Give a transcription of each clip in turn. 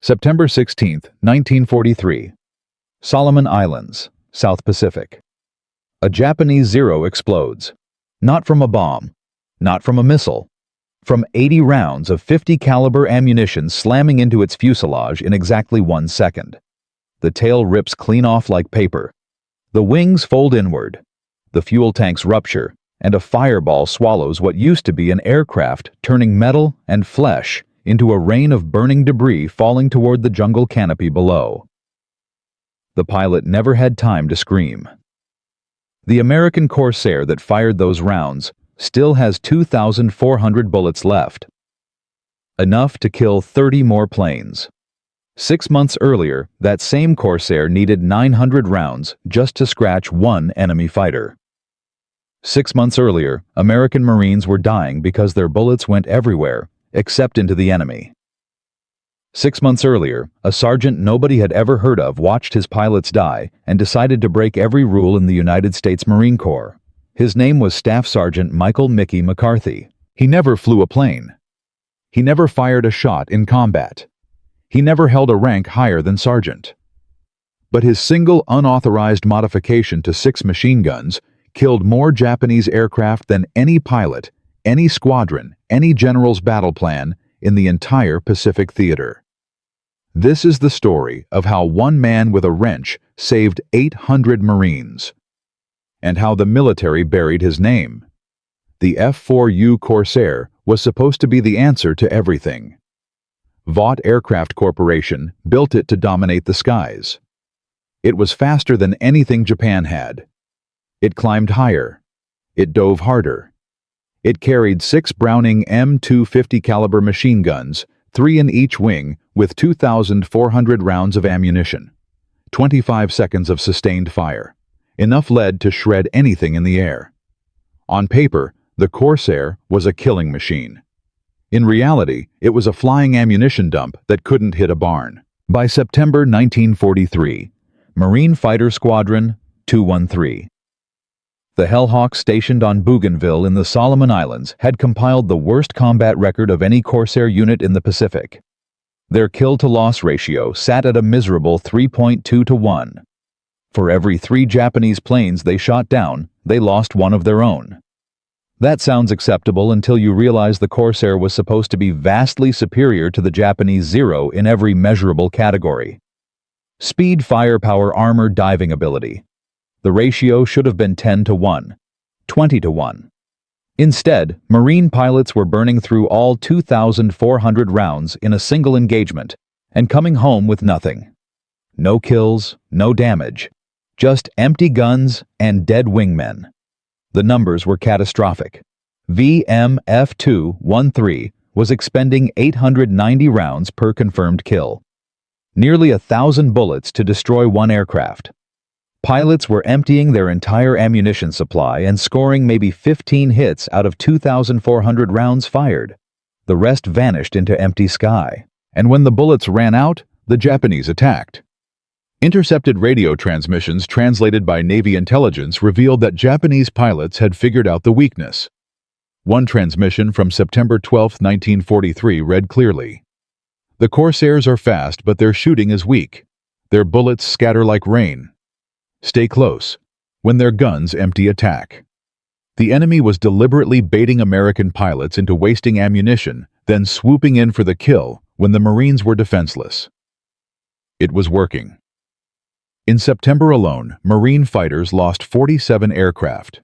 September 16, 1943. Solomon Islands, South Pacific. A Japanese Zero explodes. Not from a bomb, not from a missile, from 80 rounds of .50 caliber ammunition slamming into its fuselage in exactly 1 second. The tail rips clean off like paper. The wings fold inward. The fuel tanks rupture, and a fireball swallows what used to be an aircraft, turning metal and flesh into a rain of burning debris falling toward the jungle canopy below. The pilot never had time to scream. The American Corsair that fired those rounds still has 2,400 bullets left. Enough to kill 30 more planes. 6 months earlier, that same Corsair needed 900 rounds just to scratch one enemy fighter. 6 months earlier, American Marines were dying because their bullets went everywhere, except into the enemy. 6 months earlier, a sergeant nobody had ever heard of watched his pilots die and decided to break every rule in the United States Marine Corps. His name was Staff Sergeant Mickey McCarthy. He never flew a plane. He never fired a shot in combat. He never held a rank higher than sergeant. But his single unauthorized modification to 6 machine guns killed more Japanese aircraft than any pilot, any squadron, any general's battle plan in the entire Pacific theater. This is the story of how one man with a wrench saved 800 Marines, and how the military buried his name. The F-4U Corsair was supposed to be the answer to everything. Vought Aircraft Corporation built it to dominate the skies. It was faster than anything Japan had. It climbed higher. It dove harder. It carried 6 Browning M250 caliber machine guns, 3 in each wing, with 2,400 rounds of ammunition. 25 seconds of sustained fire. Enough lead to shred anything in the air. On paper, the Corsair was a killing machine. In reality, it was a flying ammunition dump that couldn't hit a barn. By September 1943, Marine Fighter Squadron 213. The Hellhawks stationed on Bougainville in the Solomon Islands had compiled the worst combat record of any Corsair unit in the Pacific. Their kill-to-loss ratio sat at a miserable 3.2 to 1. For every 3 Japanese planes they shot down, they lost one of their own. That sounds acceptable until you realize the Corsair was supposed to be vastly superior to the Japanese Zero in every measurable category. Speed, firepower, armor, diving ability. The ratio should have been 10 to 1, 20 to 1. Instead, Marine pilots were burning through all 2,400 rounds in a single engagement and coming home with nothing. No kills, no damage, just empty guns and dead wingmen. The numbers were catastrophic. VMF-213 was expending 890 rounds per confirmed kill. Nearly 1,000 bullets to destroy one aircraft. Pilots were emptying their entire ammunition supply and scoring maybe 15 hits out of 2,400 rounds fired. The rest vanished into empty sky. And when the bullets ran out, the Japanese attacked. Intercepted radio transmissions translated by Navy intelligence revealed that Japanese pilots had figured out the weakness. One transmission from September 12, 1943 read clearly, "The Corsairs are fast, but their shooting is weak. Their bullets scatter like rain. Stay close. When their guns empty, attack." The enemy was deliberately baiting American pilots into wasting ammunition, then swooping in for the kill when the Marines were defenseless. It was working. In September alone, Marine fighters lost 47 aircraft.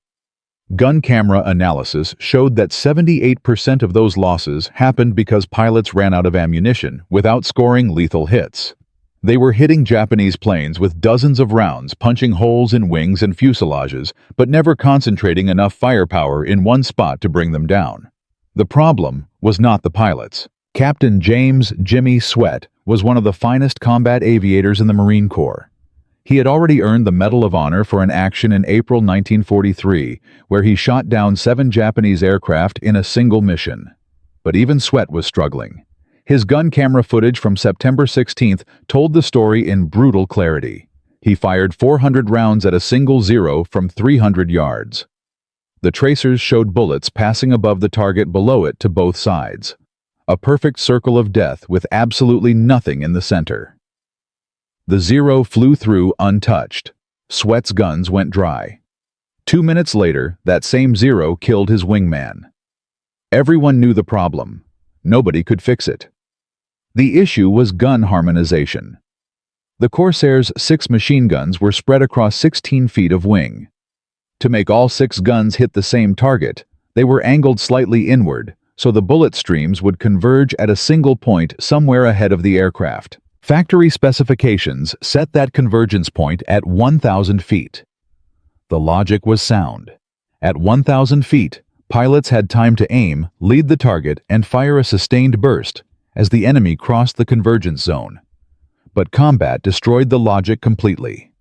Gun camera analysis showed that 78% of those losses happened because pilots ran out of ammunition without scoring lethal hits. They were hitting Japanese planes with dozens of rounds, punching holes in wings and fuselages, but never concentrating enough firepower in one spot to bring them down. The problem was not the pilots. Captain James "Jimmy" Sweat was one of the finest combat aviators in the Marine Corps. He had already earned the Medal of Honor for an action in April 1943, where he shot down 7 Japanese aircraft in a single mission. But even Sweat was struggling. His gun camera footage from September 16th told the story in brutal clarity. He fired 400 rounds at a single Zero from 300 yards. The tracers showed bullets passing above the target below it to both sides. A perfect circle of death with absolutely nothing in the center. The Zero flew through untouched. Sweat's guns went dry. 2 minutes later, that same Zero killed his wingman. Everyone knew the problem. Nobody could fix it. The issue was gun harmonization. The Corsair's 6 machine guns were spread across 16 feet of wing. To make all 6 guns hit the same target, they were angled slightly inward, so the bullet streams would converge at a single point somewhere ahead of the aircraft. Factory specifications set that convergence point at 1,000 feet. The logic was sound. At 1,000 feet, pilots had time to aim, lead the target, and fire a sustained burst as the enemy crossed the convergence zone. But combat destroyed the logic completely.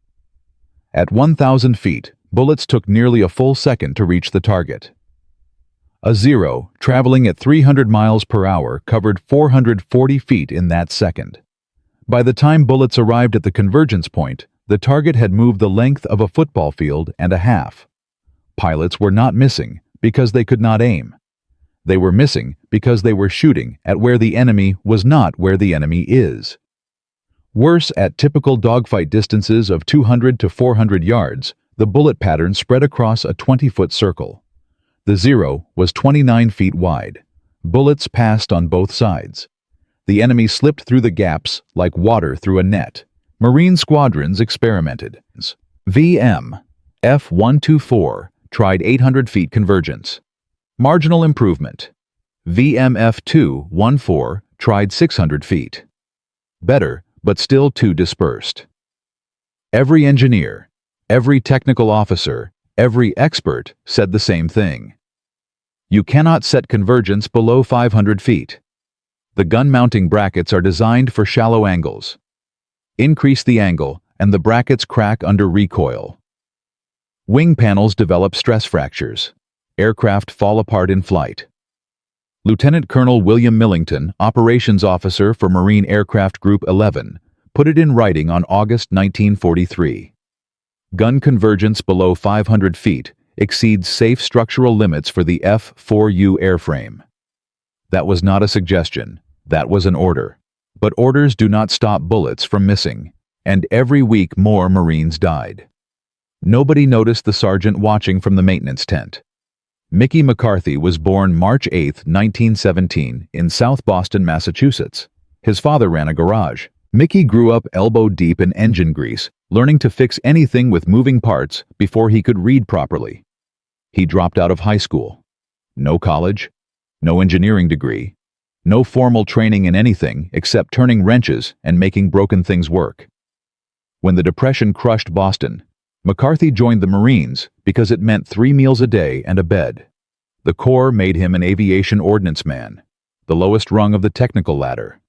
At 1,000 feet, bullets took nearly a full second to reach the target. A Zero, traveling at 300 miles per hour, covered 440 feet in that second. By the time bullets arrived at the convergence point, the target had moved the length of a football field and a half. Pilots were not missing because they could not aim. They were missing because they were shooting at where the enemy was not where the enemy is. Worse, at typical dogfight distances of 200 to 400 yards, the bullet pattern spread across a 20-foot circle. The Zero was 29 feet wide. Bullets passed on both sides. The enemy slipped through the gaps like water through a net. Marine squadrons experimented. VM F-124 tried 800 feet convergence. Marginal improvement. VM F-214 tried 600 feet. Better, but still too dispersed. Every engineer, every technical officer, every expert said the same thing. You cannot set convergence below 500 feet. The gun mounting brackets are designed for shallow angles. Increase the angle, and the brackets crack under recoil. Wing panels develop stress fractures. Aircraft fall apart in flight. Lieutenant Colonel William Millington, operations officer for Marine Aircraft Group 11, put it in writing on August 1943. Gun convergence below 500 feet exceeds safe structural limits for the F-4U airframe. That was not a suggestion. That was an order. But orders do not stop bullets from missing, and every week more Marines died. Nobody noticed the sergeant watching from the maintenance tent. Mickey McCarthy was born March 8, 1917, in South Boston, Massachusetts. His father ran a garage. Mickey grew up elbow-deep in engine grease, learning to fix anything with moving parts before he could read properly. He dropped out of high school. No college, no engineering degree, no formal training in anything except turning wrenches and making broken things work. When the Depression crushed Boston, McCarthy joined the Marines because it meant 3 meals a day and a bed. The Corps made him an aviation ordnance man, the lowest rung of the technical ladder.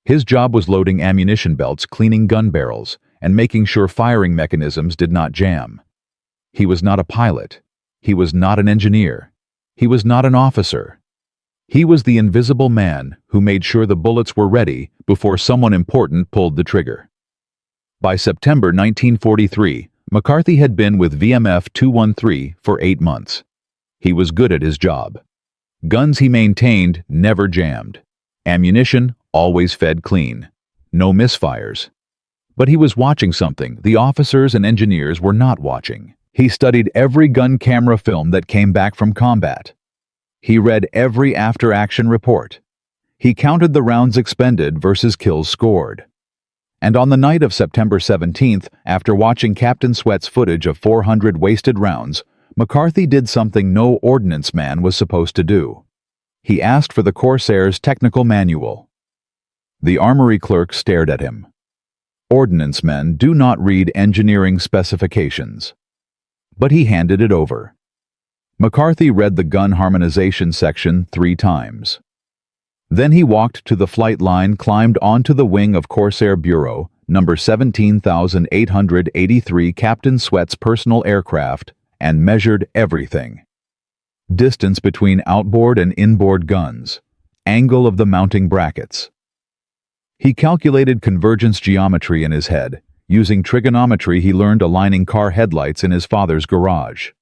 His job was loading ammunition belts, cleaning gun barrels, and making sure firing mechanisms did not jam. He was not a pilot. He was not an engineer. He was not an officer. He was the invisible man who made sure the bullets were ready before someone important pulled the trigger. By September 1943, McCarthy had been with VMF 213 for 8 months. He was good at his job. Guns he maintained never jammed. Ammunition always fed clean. No misfires. But he was watching something the officers and engineers were not watching. He studied every gun camera film that came back from combat. He read every after-action report. He counted the rounds expended versus kills scored. And on the night of September 17th, after watching Captain Sweat's footage of 400 wasted rounds, McCarthy did something no ordnance man was supposed to do. He asked for the Corsair's technical manual. The armory clerk stared at him. Ordnance men do not read engineering specifications. But he handed it over. McCarthy read the gun harmonization section 3 times. Then he walked to the flight line, climbed onto the wing of Corsair Bureau, number 17,883 Captain Sweat's personal aircraft, and measured everything. Distance between outboard and inboard guns. Angle of the mounting brackets. He calculated convergence geometry in his head, using trigonometry he learned aligning car headlights in his father's garage.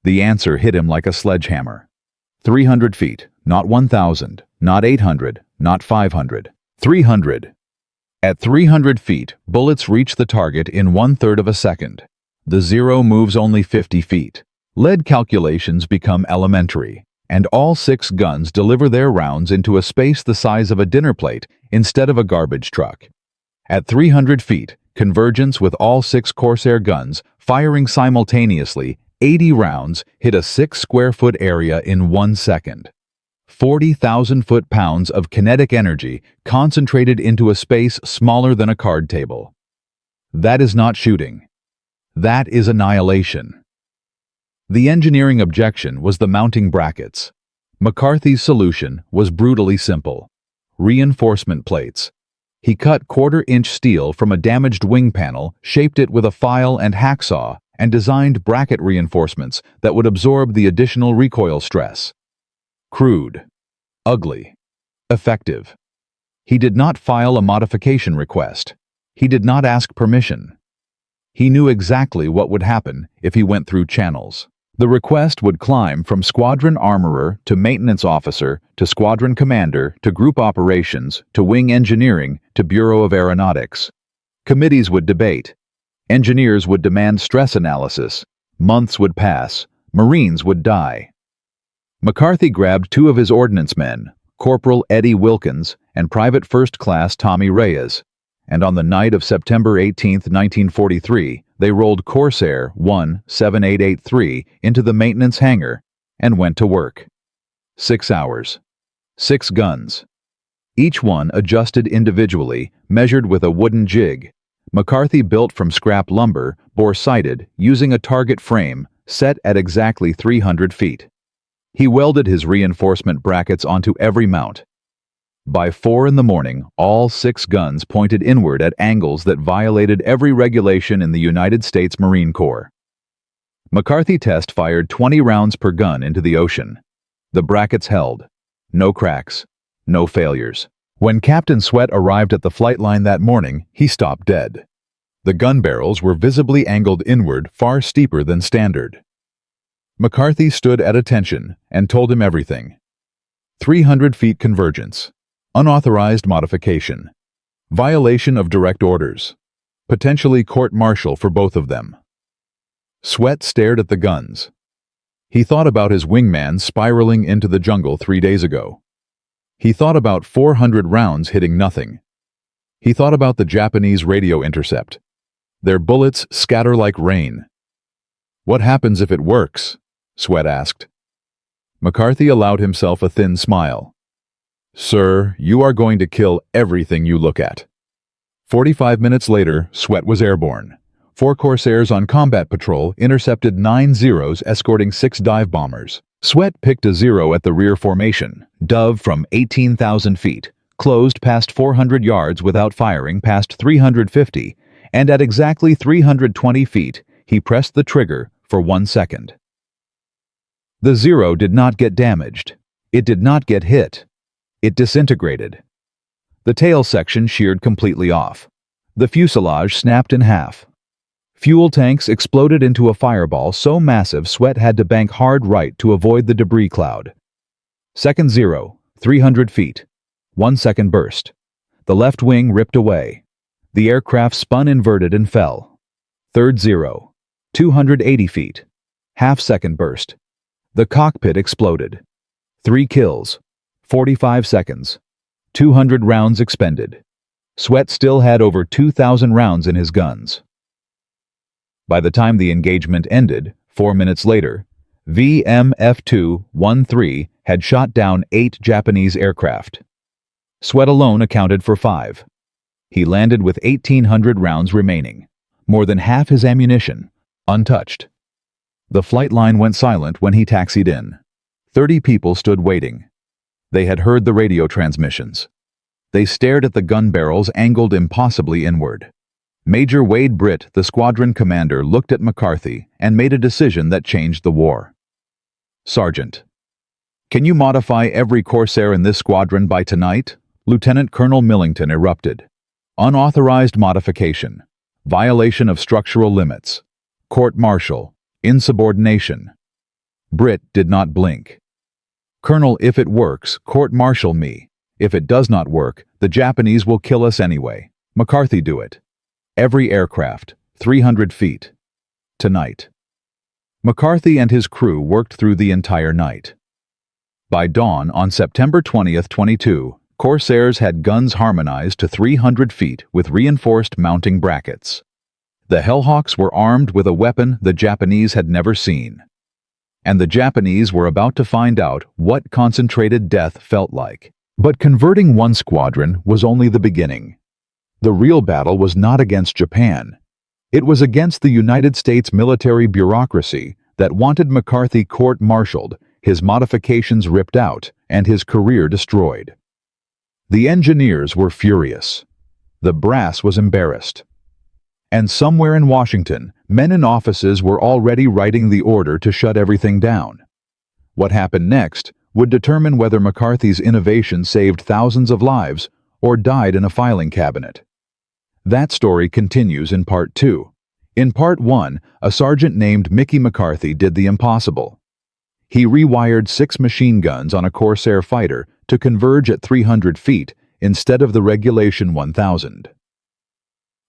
The answer hit him like a sledgehammer. 300 feet, not 1,000, Not 800, not 500. 300. At 300 feet, bullets reach the target in 1/3 of a second. The Zero moves only 50 feet. Lead calculations become elementary, and all 6 guns deliver their rounds into a space the size of a dinner plate instead of a garbage truck. At 300 feet, convergence with all 6 Corsair guns, firing simultaneously, 80 rounds hit a 6 square foot area in 1 second. 40,000 foot-pounds of kinetic energy concentrated into a space smaller than a card table. That is not shooting. That is annihilation. The engineering objection was the mounting brackets. McCarthy's solution was brutally simple. Reinforcement plates. He cut 1/4-inch steel from a damaged wing panel, shaped it with a file and hacksaw, and designed bracket reinforcements that would absorb the additional recoil stress. Crude. Ugly. Effective. He did not file a modification request. He did not ask permission. He knew exactly what would happen if he went through channels. The request would climb from squadron armorer to maintenance officer to squadron commander to group operations to wing engineering to Bureau of Aeronautics. Committees would debate. Engineers would demand stress analysis. Months would pass. Marines would die. McCarthy grabbed 2 of his ordnance men, Corporal Eddie Wilkins and Private First Class Tommy Reyes, and on the night of September 18, 1943, they rolled Corsair 17883 into the maintenance hangar and went to work. 6 hours. 6 guns. Each one adjusted individually, measured with a wooden jig. McCarthy built from scrap lumber, bore-sighted, using a target frame, set at exactly 300 feet. He welded his reinforcement brackets onto every mount. By 4 in the morning, all 6 guns pointed inward at angles that violated every regulation in the United States Marine Corps. McCarthy test fired 20 rounds per gun into the ocean. The brackets held. No cracks. No failures. When Captain Sweat arrived at the flight line that morning, he stopped dead. The gun barrels were visibly angled inward, far steeper than standard. McCarthy stood at attention and told him everything. 300 feet convergence. Unauthorized modification. Violation of direct orders. Potentially court-martial for both of them. Sweat stared at the guns. He thought about his wingman spiraling into the jungle 3 days ago. He thought about 400 rounds hitting nothing. He thought about the Japanese radio intercept. Their bullets scatter like rain. "What happens if it works?" Sweat asked. McCarthy allowed himself a thin smile. "Sir, you are going to kill everything you look at." 45 minutes later, Sweat was airborne. 4 Corsairs on combat patrol intercepted 9 Zeros escorting 6 dive bombers. Sweat picked a Zero at the rear formation, dove from 18,000 feet, closed past 400 yards without firing past 350, and at exactly 320 feet, he pressed the trigger for 1 second. The Zero did not get damaged. It did not get hit. It disintegrated. The tail section sheared completely off. The fuselage snapped in half. Fuel tanks exploded into a fireball so massive Sweat had to bank hard right to avoid the debris cloud. Second Zero, 300 feet. 1 second burst. The left wing ripped away. The aircraft spun inverted and fell. Third Zero, 280 feet. Half-second burst. The cockpit exploded. 3 kills. 45 seconds. 200 rounds expended. Sweat still had over 2,000 rounds in his guns. By the time the engagement ended, 4 minutes later, VMF-213 had shot down 8 Japanese aircraft. Sweat alone accounted for 5. He landed with 1,800 rounds remaining, more than half his ammunition, untouched. The flight line went silent when he taxied in. 30 people stood waiting. They had heard the radio transmissions. They stared at the gun barrels angled impossibly inward. Major Wade Britt, the squadron commander, looked at McCarthy and made a decision that changed the war. "Sergeant, can you modify every Corsair in this squadron by tonight?" Lieutenant Colonel Millington erupted. "Unauthorized modification. Violation of structural limits. Court-martial. Insubordination." Britt did not blink. "Colonel, if it works, court-martial me. If it does not work, the Japanese will kill us anyway. McCarthy, do it. Every aircraft, 300 feet. Tonight." McCarthy and his crew worked through the entire night. By dawn on September 20th, 22, Corsairs had guns harmonized to 300 feet with reinforced mounting brackets. The Hellhawks were armed with a weapon the Japanese had never seen. And the Japanese were about to find out what concentrated death felt like. But converting one squadron was only the beginning. The real battle was not against Japan. It was against the United States military bureaucracy that wanted McCarthy court-martialed, his modifications ripped out, and his career destroyed. The engineers were furious. The brass was embarrassed. And somewhere in Washington, men in offices were already writing the order to shut everything down. What happened next would determine whether McCarthy's innovation saved thousands of lives or died in a filing cabinet. That story continues in Part 2. In Part 1, a sergeant named Mickey McCarthy did the impossible. He rewired 6 machine guns on a Corsair fighter to converge at 300 feet instead of the regulation 1,000.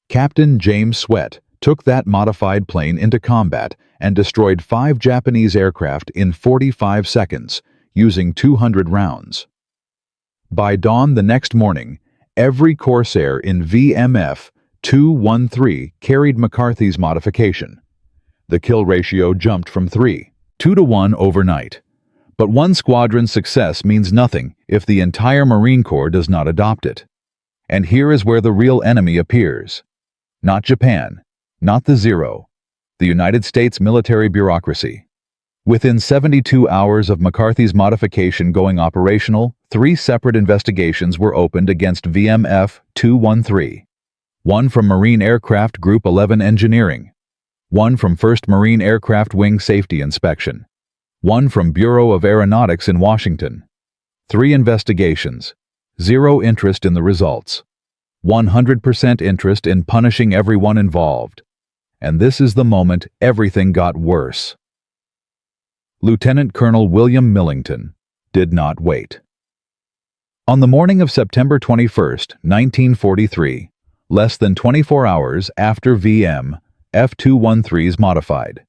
Captain James Sweat took that modified plane into combat and destroyed 5 Japanese aircraft in 45 seconds, using 200 rounds. By dawn the next morning, every Corsair in VMF 213 carried McCarthy's modification. The kill ratio jumped from 3-2 to 1 overnight. But one squadron's success means nothing if the entire Marine Corps does not adopt it. And here is where the real enemy appears. Not Japan, not the Zero, the United States military bureaucracy. Within 72 hours of McCarthy's modification going operational, 3 separate investigations were opened against VMF 213. One from Marine Aircraft Group 11 Engineering. One from 1st Marine Aircraft Wing Safety Inspection. One from Bureau of Aeronautics in Washington. 3 investigations. 0 interest in the results. 100% interest in punishing everyone involved. And this is the moment everything got worse. Lieutenant Colonel William Millington did not wait. On the morning of September 21st, 1943, less than 24 hours after VM F213's modified,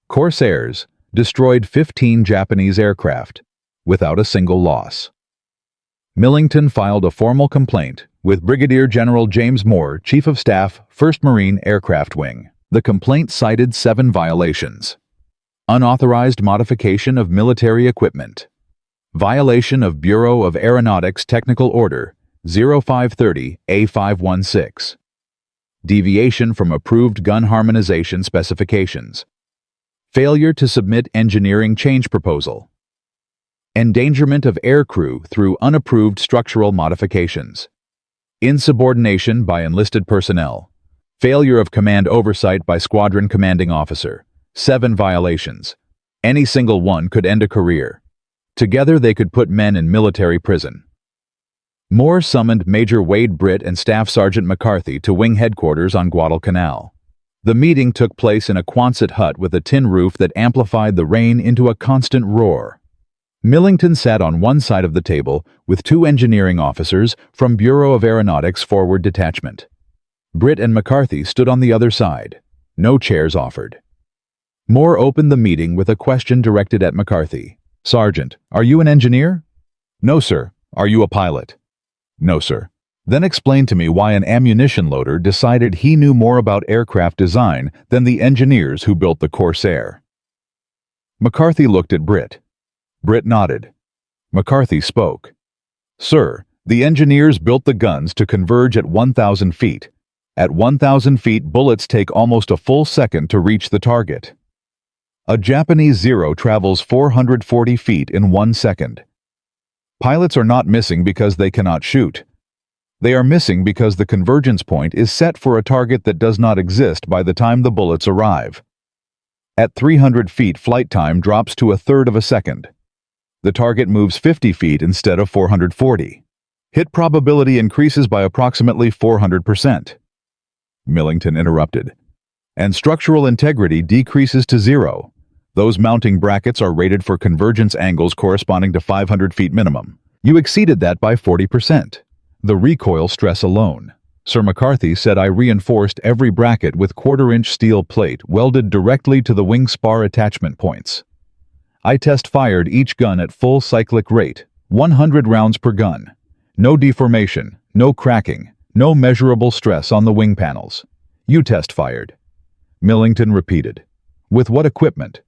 Corsairs destroyed 15 Japanese aircraft without a single loss. Millington filed a formal complaint with Brigadier General James Moore, Chief of Staff, 1st Marine Aircraft Wing. The complaint cited 7 violations. Unauthorized modification of military equipment. Violation of Bureau of Aeronautics Technical Order 0530 A516. Deviation from approved gun harmonization specifications. Failure to submit engineering change proposal. Endangerment of aircrew through unapproved structural modifications. Insubordination by enlisted personnel. Failure of command oversight by squadron commanding officer. 7 violations. Any single one could end a career. Together they could put men in military prison. Moore summoned Major Wade Britt and Staff Sergeant McCarthy to wing headquarters on Guadalcanal. The meeting took place in a Quonset hut with a tin roof that amplified the rain into a constant roar. Millington sat on one side of the table with 2 engineering officers from Bureau of Aeronautics Forward Detachment. Britt and McCarthy stood on the other side. No chairs offered. Moore opened the meeting with a question directed at McCarthy. "Sergeant, are you an engineer?" "No, sir." "Are you a pilot?" "No, sir." "Then explain to me why an ammunition loader decided he knew more about aircraft design than the engineers who built the Corsair." McCarthy looked at Britt. Britt nodded. McCarthy spoke. "Sir, the engineers built the guns to converge at 1,000 feet. At 1,000 feet, bullets take almost a full second to reach the target. A Japanese Zero travels 440 feet in 1 second. Pilots are not missing because they cannot shoot. They are missing because the convergence point is set for a target that does not exist by the time the bullets arrive. At 300 feet, flight time drops to 1/3 of a second. The target moves 50 feet instead of 440. Hit probability increases by approximately 400%. Millington interrupted. And structural integrity decreases to 0. Those mounting brackets are rated for convergence angles corresponding to 500 feet minimum. You exceeded that by 40%. The recoil stress alone. Sir McCarthy said I reinforced every bracket with quarter-inch steel plate welded directly to the wing spar attachment points. I test-fired each gun at full cyclic rate, 100 rounds per gun. No deformation, no cracking, no measurable stress on the wing panels. You test-fired. Millington repeated. With what equipment?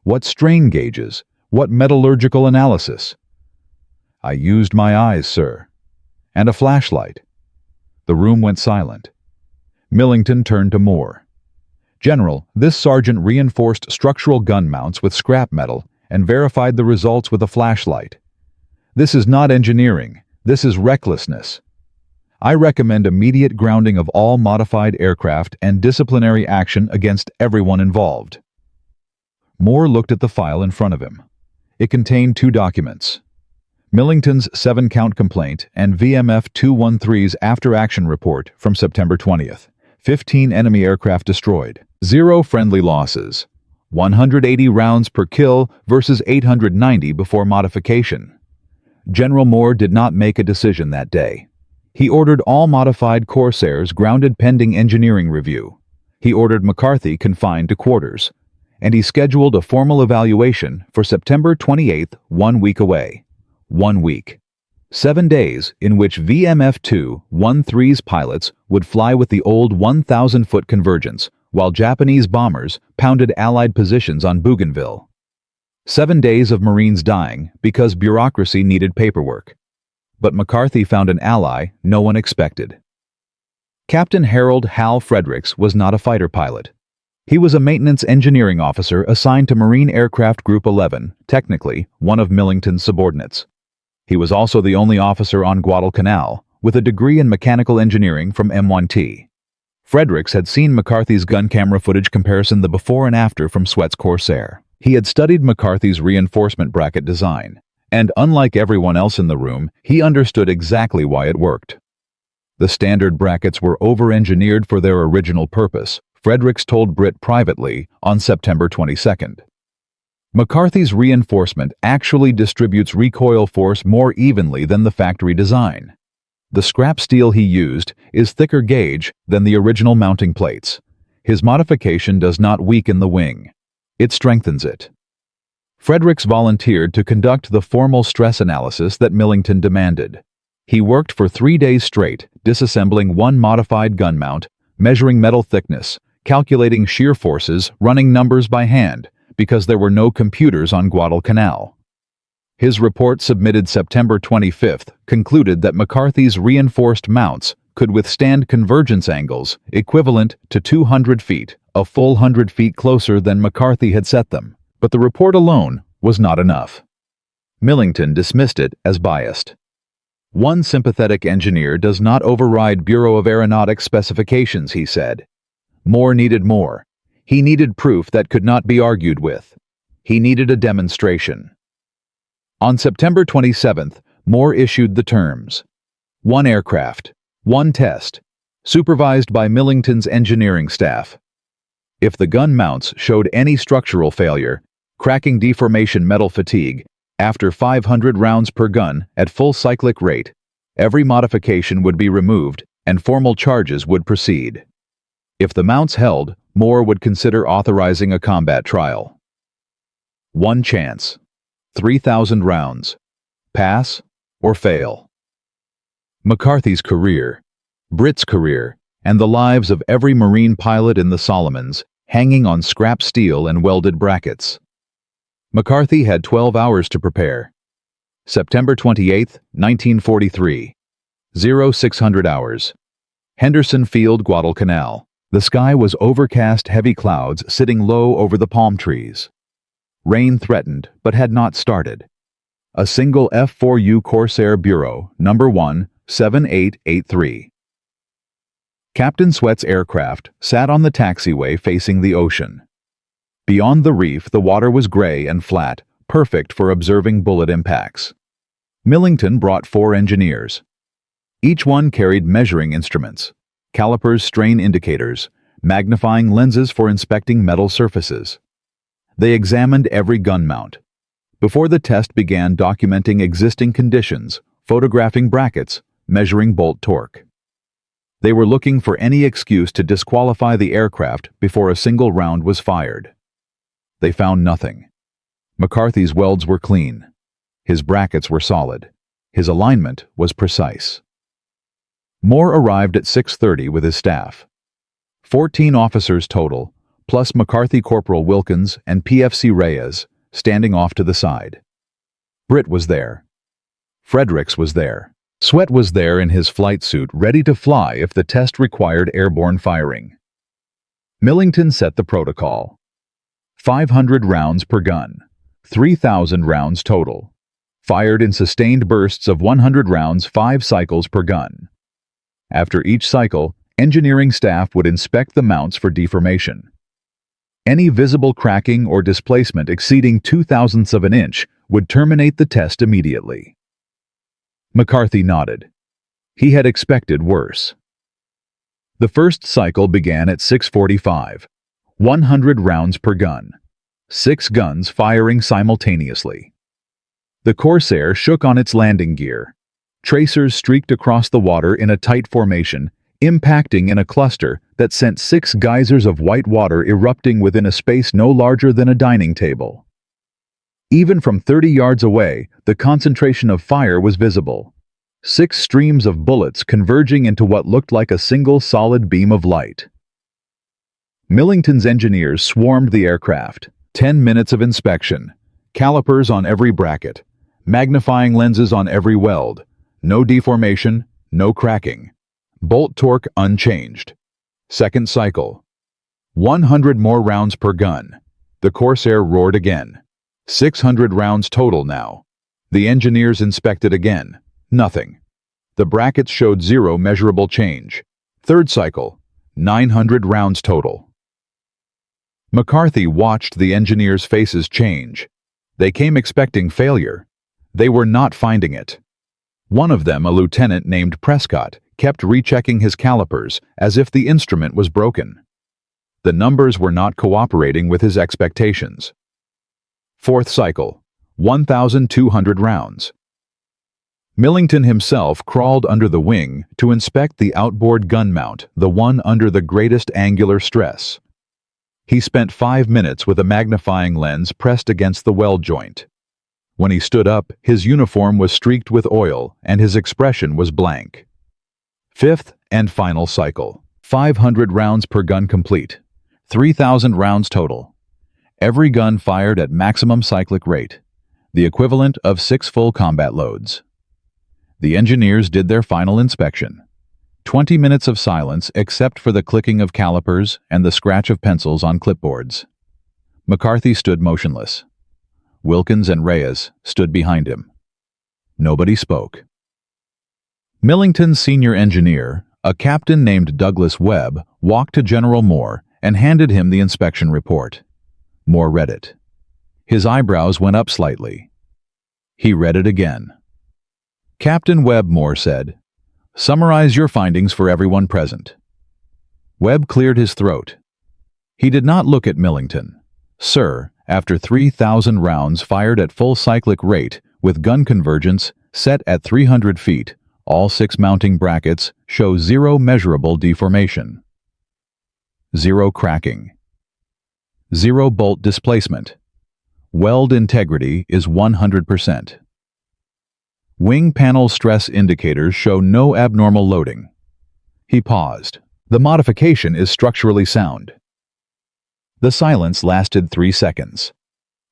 What strain gauges? What metallurgical analysis? I used my eyes, sir. And a flashlight. The room went silent. Millington turned to Moore. General, this sergeant reinforced structural gun mounts with scrap metal and verified the results with a flashlight. This is not engineering. This is recklessness. I recommend immediate grounding of all modified aircraft and disciplinary action against everyone involved. Moore looked at the file in front of him. It contained 2 documents. Millington's 7-count complaint and VMF 213's after-action report from September 20th. 15 enemy aircraft destroyed. 0 friendly losses. 180 rounds per kill versus 890 before modification. General Moore did not make a decision that day. He ordered all modified Corsairs grounded pending engineering review. He ordered McCarthy confined to quarters. And he scheduled a formal evaluation for September 28th, 1 week away. 1 week. 7 days in which VMF 213's pilots would fly with the old 1,000-foot convergence, while Japanese bombers pounded Allied positions on Bougainville. 7 days of Marines dying because bureaucracy needed paperwork. But McCarthy found an ally no one expected. Captain Harold Hal Fredericks was not a fighter pilot. He was a maintenance engineering officer assigned to Marine Aircraft Group 11, technically one of Millington's subordinates. He was also the only officer on Guadalcanal, with a degree in mechanical engineering from M1T. Fredericks had seen McCarthy's gun camera footage comparison the before and after from Sweat's Corsair. He had studied McCarthy's reinforcement bracket design, and unlike everyone else in the room, he understood exactly why it worked. The standard brackets were over-engineered for their original purpose, Fredericks told Britt privately on September 22nd. McCarthy's reinforcement actually distributes recoil force more evenly than the factory design. The scrap steel he used is thicker gauge than the original mounting plates. His modification does not weaken the wing. It strengthens it. Fredericks volunteered to conduct the formal stress analysis that Millington demanded. He worked for 3 days straight, disassembling 1 modified gun mount, measuring metal thickness, calculating shear forces, running numbers by hand, because there were no computers on Guadalcanal. His report submitted September 25th concluded that McCarthy's reinforced mounts could withstand convergence angles equivalent to 200 feet, a full 100 feet closer than McCarthy had set them. But the report alone was not enough. Millington dismissed it as biased. One sympathetic engineer does not override Bureau of Aeronautics specifications, he said. Moore needed more. He needed proof that could not be argued with. He needed a demonstration. On September 27th, Moore issued the terms. 1 aircraft, 1 test, supervised by Millington's engineering staff. If the gun mounts showed any structural failure, cracking deformation metal fatigue, after 500 rounds per gun at full cyclic rate, every modification would be removed and formal charges would proceed. If the mounts held, Moore would consider authorizing a combat trial. 1 chance. 3,000 rounds. Pass or fail. McCarthy's career, Britt's career, and the lives of every Marine pilot in the Solomons hanging on scrap steel and welded brackets. McCarthy had 12 hours to prepare. September 28, 1943. 0600 hours. Henderson Field, Guadalcanal. The sky was overcast, heavy clouds sitting low over the palm trees. Rain threatened, but had not started. A single F-4U Corsair Bureau, number 1, 7883. Captain Sweat's aircraft sat on the taxiway facing the ocean. Beyond the reef, the water was gray and flat, perfect for observing bullet impacts. Millington brought 4 engineers. Each one carried measuring instruments, calipers, strain indicators, magnifying lenses for inspecting metal surfaces. They examined every gun mount. Before the test began, documenting existing conditions, photographing brackets, measuring bolt torque. They were looking for any excuse to disqualify the aircraft before a single round was fired. They found nothing. McCarthy's welds were clean. His brackets were solid. His alignment was precise. Moore arrived at 6:30 with his staff. 14 officers total, plus McCarthy Corporal Wilkins and PFC Reyes, standing off to the side. Britt was there. Fredericks was there. Sweat was there in his flight suit, ready to fly if the test required airborne firing. Millington set the protocol. 500 rounds per gun, 3,000 rounds total. Fired in sustained bursts of 100 rounds, 5 cycles per gun. After each cycle, engineering staff would inspect the mounts for deformation. Any visible cracking or displacement exceeding 0.02 of an inch would terminate the test immediately. McCarthy nodded. He had expected worse. The first cycle began at 6:45, 100 rounds per gun, 6 guns firing simultaneously. The Corsair shook on its landing gear. Tracers streaked across the water in a tight formation, impacting in a cluster that sent 6 geysers of white water erupting within a space no larger than a dining table. Even from 30 yards away, the concentration of fire was visible. 6 streams of bullets converging into what looked like a single solid beam of light. Millington's engineers swarmed the aircraft. 10 minutes of inspection. Calipers on every bracket. Magnifying lenses on every weld. No deformation, no cracking. Bolt torque unchanged. Second cycle. 100 more rounds per gun. The Corsair roared again. 600 rounds total now. The engineers inspected again. Nothing. The brackets showed 0 measurable change. Third cycle. 900 rounds total. McCarthy watched the engineers' faces change. They came expecting failure. They were not finding it. One of them, a lieutenant named Prescott, kept rechecking his calipers as if the instrument was broken. The numbers were not cooperating with his expectations. Fourth cycle, 1,200 rounds. Millington himself crawled under the wing to inspect the outboard gun mount, the one under the greatest angular stress. He spent 5 minutes with a magnifying lens pressed against the weld joint. When he stood up, his uniform was streaked with oil and his expression was blank. Fifth and final cycle, 500 rounds per gun complete, 3,000 rounds total. Every gun fired at maximum cyclic rate, the equivalent of 6 full combat loads. The engineers did their final inspection. 20 minutes of silence except for the clicking of calipers and the scratch of pencils on clipboards. McCarthy stood motionless. Wilkins and Reyes stood behind him. Nobody spoke. Millington's senior engineer, a captain named Douglas Webb, walked to General Moore and handed him the inspection report. Moore read it. His eyebrows went up slightly. He read it again. "Captain Webb," Moore said, "summarize your findings for everyone present." Webb cleared his throat. He did not look at Millington. "Sir, after 3,000 rounds fired at full cyclic rate with gun convergence set at 300 feet, all 6 mounting brackets show 0 measurable deformation. 0 cracking. 0 bolt displacement. Weld integrity is 100%. Wing panel stress indicators show no abnormal loading." He paused. "The modification is structurally sound." The silence lasted 3 seconds.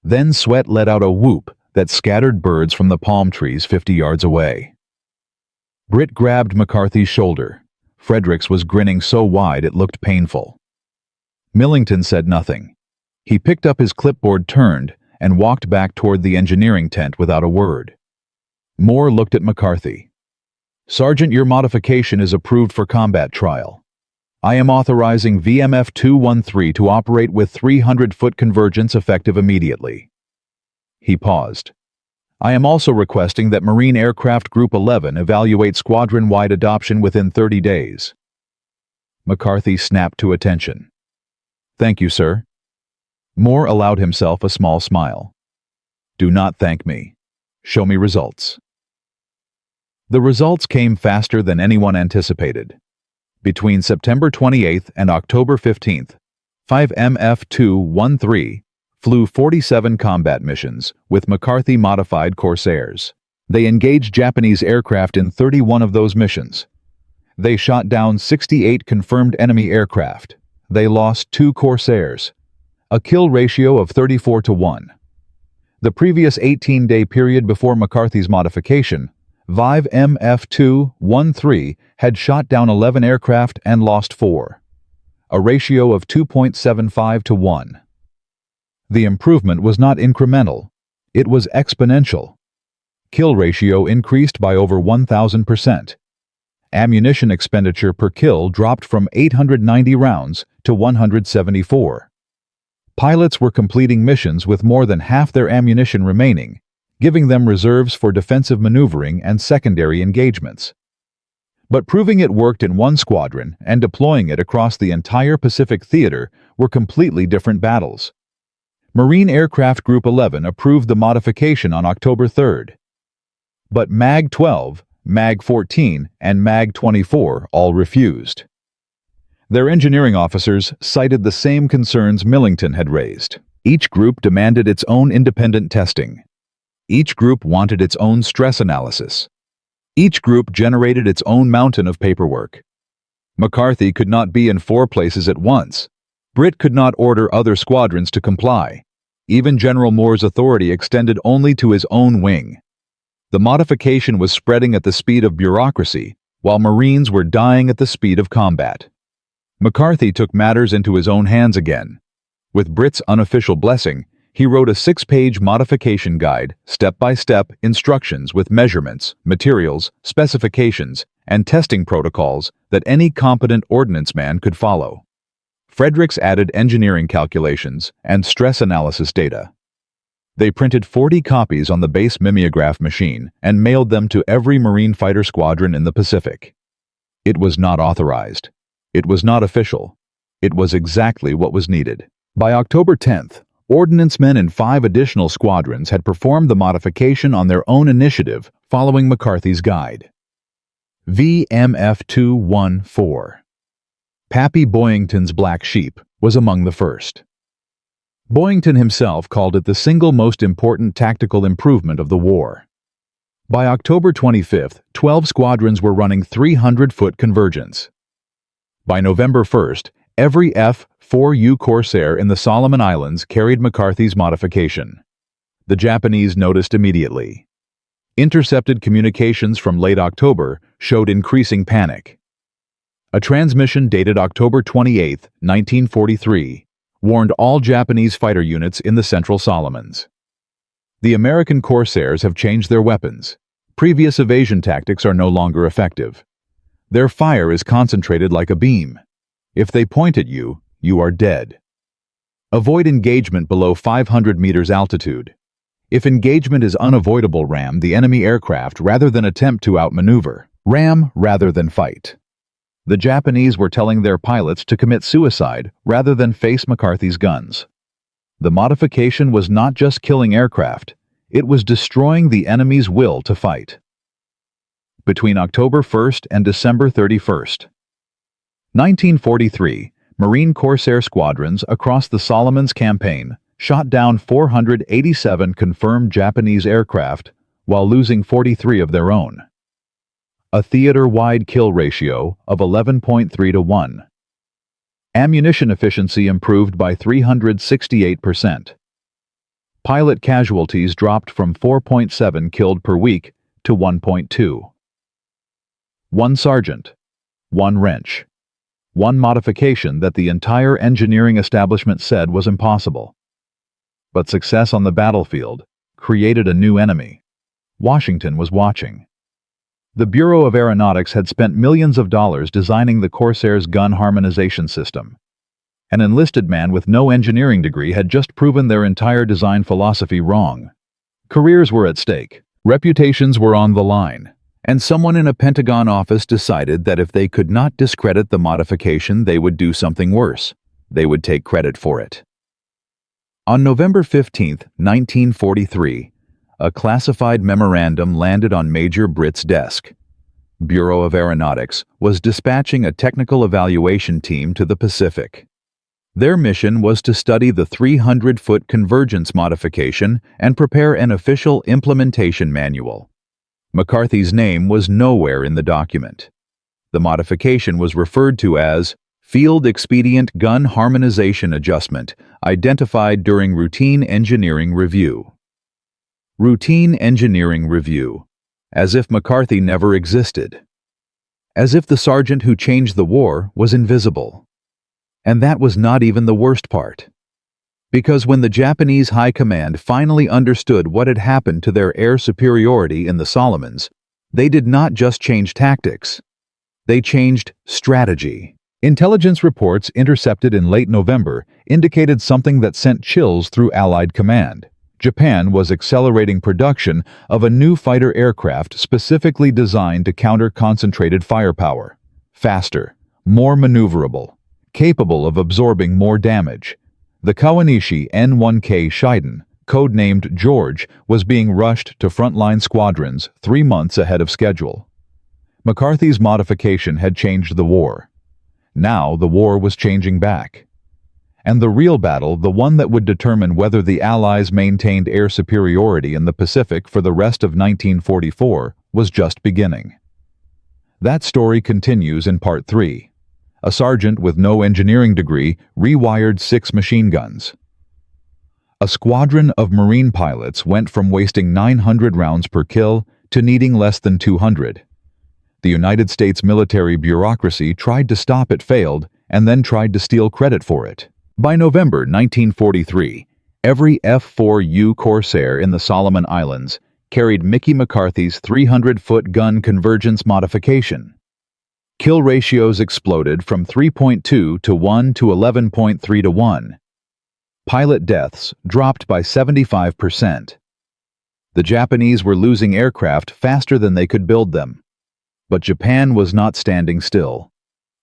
Then Sweat let out a whoop that scattered birds from the palm trees 50 yards away. Britt grabbed McCarthy's shoulder. Fredericks was grinning so wide it looked painful. Millington said nothing. He picked up his clipboard, turned, and walked back toward the engineering tent without a word. Moore looked at McCarthy. "Sergeant, your modification is approved for combat trial. I am authorizing VMF 213 to operate with 300-foot convergence effective immediately." He paused. "I am also requesting that Marine Aircraft Group 11 evaluate squadron-wide adoption within 30 days. McCarthy snapped to attention. "Thank you, sir." Moore allowed himself a small smile. "Do not thank me. Show me results." The results came faster than anyone anticipated. Between September 28th and October 15th, 5 MF-213 flew 47 combat missions with McCarthy-modified Corsairs. They engaged Japanese aircraft in 31 of those missions. They shot down 68 confirmed enemy aircraft. They lost 2 Corsairs, a kill ratio of 34-1. The previous 18-day period before McCarthy's modification, 5 MF-213 had shot down 11 aircraft and lost 4, a ratio of 2.75-1. The improvement was not incremental, it was exponential. Kill ratio increased by over 1,000%. Ammunition expenditure per kill dropped from 890 rounds to 174. Pilots were completing missions with more than half their ammunition remaining, giving them reserves for defensive maneuvering and secondary engagements. But proving it worked in one squadron and deploying it across the entire Pacific theater were completely different battles. Marine Aircraft Group 11 approved the modification on October 3rd. But MAG-12, MAG-14, and MAG-24 all refused. Their engineering officers cited the same concerns Millington had raised. Each group demanded its own independent testing. Each group wanted its own stress analysis. Each group generated its own mountain of paperwork. McCarthy could not be in 4 places at once. Britt could not order other squadrons to comply. Even General Moore's authority extended only to his own wing. The modification was spreading at the speed of bureaucracy, while Marines were dying at the speed of combat. McCarthy took matters into his own hands again. With Britt's unofficial blessing, he wrote a 6-page modification guide, step-by-step instructions with measurements, materials, specifications, and testing protocols that any competent ordnance man could follow. Fredericks added engineering calculations and stress analysis data. They printed 40 copies on the base mimeograph machine and mailed them to every Marine fighter squadron in the Pacific. It was not authorized. It was not official. It was exactly what was needed. By October 10th, ordnancemen in 5 additional squadrons had performed the modification on their own initiative following McCarthy's guide. VMF-214. Pappy Boyington's Black Sheep was among the first. Boyington himself called it the single most important tactical improvement of the war. By October 25th, 12 squadrons were running 300-foot convergence. By November 1st, every F-4U Corsair in the Solomon Islands carried McCarthy's modification. The Japanese noticed immediately. Intercepted communications from late October showed increasing panic. A transmission dated October 28, 1943, warned all Japanese fighter units in the Central Solomons. The American Corsairs have changed their weapons. Previous evasion tactics are no longer effective. Their fire is concentrated like a beam. If they point at you, you are dead. Avoid engagement below 500 meters altitude. If engagement is unavoidable, ram the enemy aircraft rather than attempt to outmaneuver. Ram rather than fight. The Japanese were telling their pilots to commit suicide rather than face McCarthy's guns. The modification was not just killing aircraft, it was destroying the enemy's will to fight. Between October 1st and December 31st, 1943, Marine Corsair squadrons across the Solomons campaign shot down 487 confirmed Japanese aircraft while losing 43 of their own. A theater-wide kill ratio of 11.3-1. Ammunition efficiency improved by 368%. Pilot casualties dropped from 4.7 killed per week to 1.2. 1 sergeant, 1 wrench, 1 modification that the entire engineering establishment said was impossible. But success on the battlefield created a new enemy. Washington was watching. The Bureau of Aeronautics had spent millions of dollars designing the Corsair's gun harmonization system. An enlisted man with no engineering degree had just proven their entire design philosophy wrong. Careers were at stake, reputations were on the line, and someone in a Pentagon office decided that if they could not discredit the modification, they would do something worse. They would take credit for it. On November 15, 1943, a classified memorandum landed on Major Britt's desk. Bureau of Aeronautics was dispatching a technical evaluation team to the Pacific. Their mission was to study the 300-foot convergence modification and prepare an official implementation manual. McCarthy's name was nowhere in the document. The modification was referred to as Field Expedient Gun Harmonization Adjustment, identified during Routine Engineering Review. Routine Engineering Review. As if McCarthy never existed. As if the sergeant who changed the war was invisible. And that was not even the worst part. Because when the Japanese High Command finally understood what had happened to their air superiority in the Solomons, they did not just change tactics. They changed strategy. Intelligence reports intercepted in late November indicated something that sent chills through Allied command. Japan was accelerating production of a new fighter aircraft specifically designed to counter concentrated firepower. Faster, more maneuverable, capable of absorbing more damage. The Kawanishi N-1K Shiden, codenamed George, was being rushed to frontline squadrons 3 months ahead of schedule. McCarthy's modification had changed the war. Now the war was changing back. And the real battle, the one that would determine whether the Allies maintained air superiority in the Pacific for the rest of 1944, was just beginning. That story continues in Part 3. A sergeant with no engineering degree rewired 6 machine guns. A squadron of Marine pilots went from wasting 900 rounds per kill to needing less than 200. The United States military bureaucracy tried to stop it, failed, and then tried to steal credit for it. By November 1943, every F-4U Corsair in the Solomon Islands carried Mickey McCarthy's 300-foot gun convergence modification. Kill ratios exploded from 3.2 to 1 to 11.3 to 1. Pilot deaths dropped by 75%. The Japanese were losing aircraft faster than they could build them. But Japan was not standing still.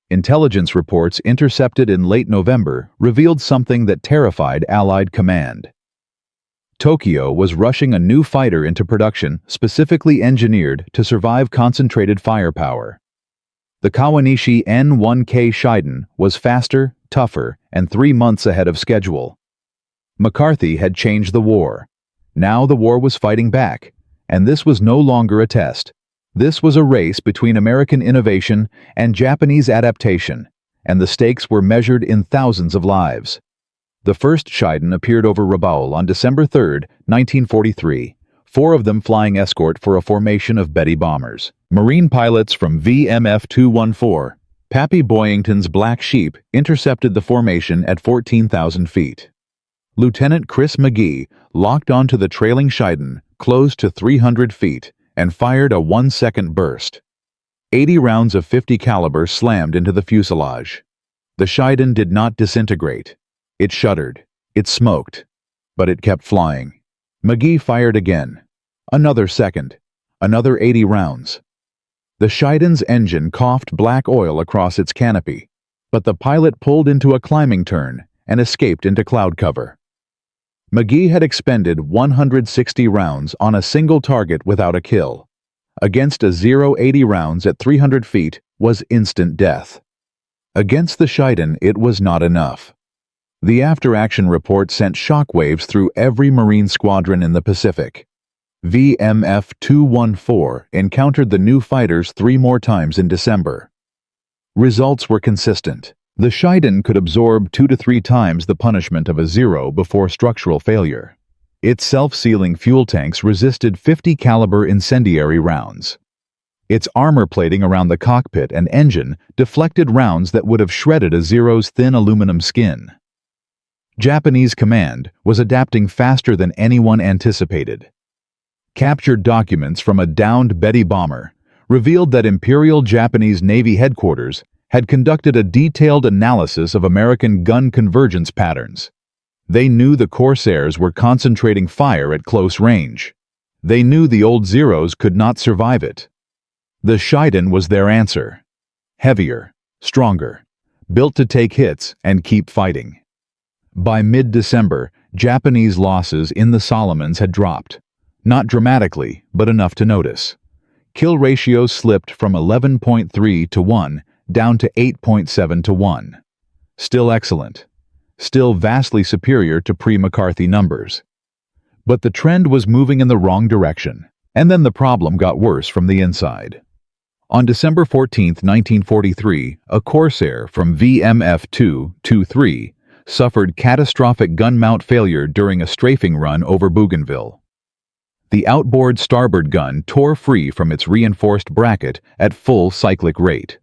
Intelligence reports intercepted in late November revealed something that terrified Allied command. Tokyo was rushing a new fighter into production specifically engineered to survive concentrated firepower. The Kawanishi N-1K Shiden was faster, tougher, and 3 months ahead of schedule. McCarthy had changed the war. Now the war was fighting back, and this was no longer a test. This was a race between American innovation and Japanese adaptation, and the stakes were measured in thousands of lives. The first Shiden appeared over Rabaul on December 3, 1943, 4 of them flying escort for a formation of Betty bombers. Marine pilots from VMF 214, Pappy Boyington's Black Sheep, intercepted the formation at 14,000 feet. Lieutenant Chris McGee locked onto the trailing Shiden close to 300 feet, and fired a 1-second burst. 80 rounds of .50 caliber slammed into the fuselage. The Shiden did not disintegrate. It shuddered. It smoked. But it kept flying. McGee fired again. Another second. Another 80 rounds. The Shiden's engine coughed black oil across its canopy, but the pilot pulled into a climbing turn and escaped into cloud cover. McGee had expended 160 rounds on a single target without a kill. Against a 0-80 rounds at 300 feet was instant death. Against the Shiden, it was not enough. The after-action report sent shockwaves through every Marine squadron in the Pacific. VMF 214 encountered the new fighters 3 more times in December. Results were consistent. The Shiden could absorb 2 to 3 times the punishment of a 0 before structural failure. Its self-sealing fuel tanks resisted .50 caliber incendiary rounds. Its armor plating around the cockpit and engine deflected rounds that would have shredded a Zero's thin aluminum skin. Japanese command was adapting faster than anyone anticipated. Captured documents from a downed Betty bomber revealed that Imperial Japanese Navy headquarters had conducted a detailed analysis of American gun convergence patterns. They knew the Corsairs were concentrating fire at close range. They knew the old Zeros could not survive it. The Shiden was their answer. Heavier, stronger, built to take hits and keep fighting. By mid-December, Japanese losses in the Solomons had dropped. Not dramatically, but enough to notice. Kill ratios slipped from 11.3 to 1 down to 8.7 to 1. Still excellent. Still vastly superior to pre-McCarthy numbers. But the trend was moving in the wrong direction, and then the problem got worse from the inside. On December 14, 1943, a Corsair from VMF 223 suffered catastrophic gun mount failure during a strafing run over Bougainville. The outboard starboard gun tore free from its reinforced bracket at full cyclic rate.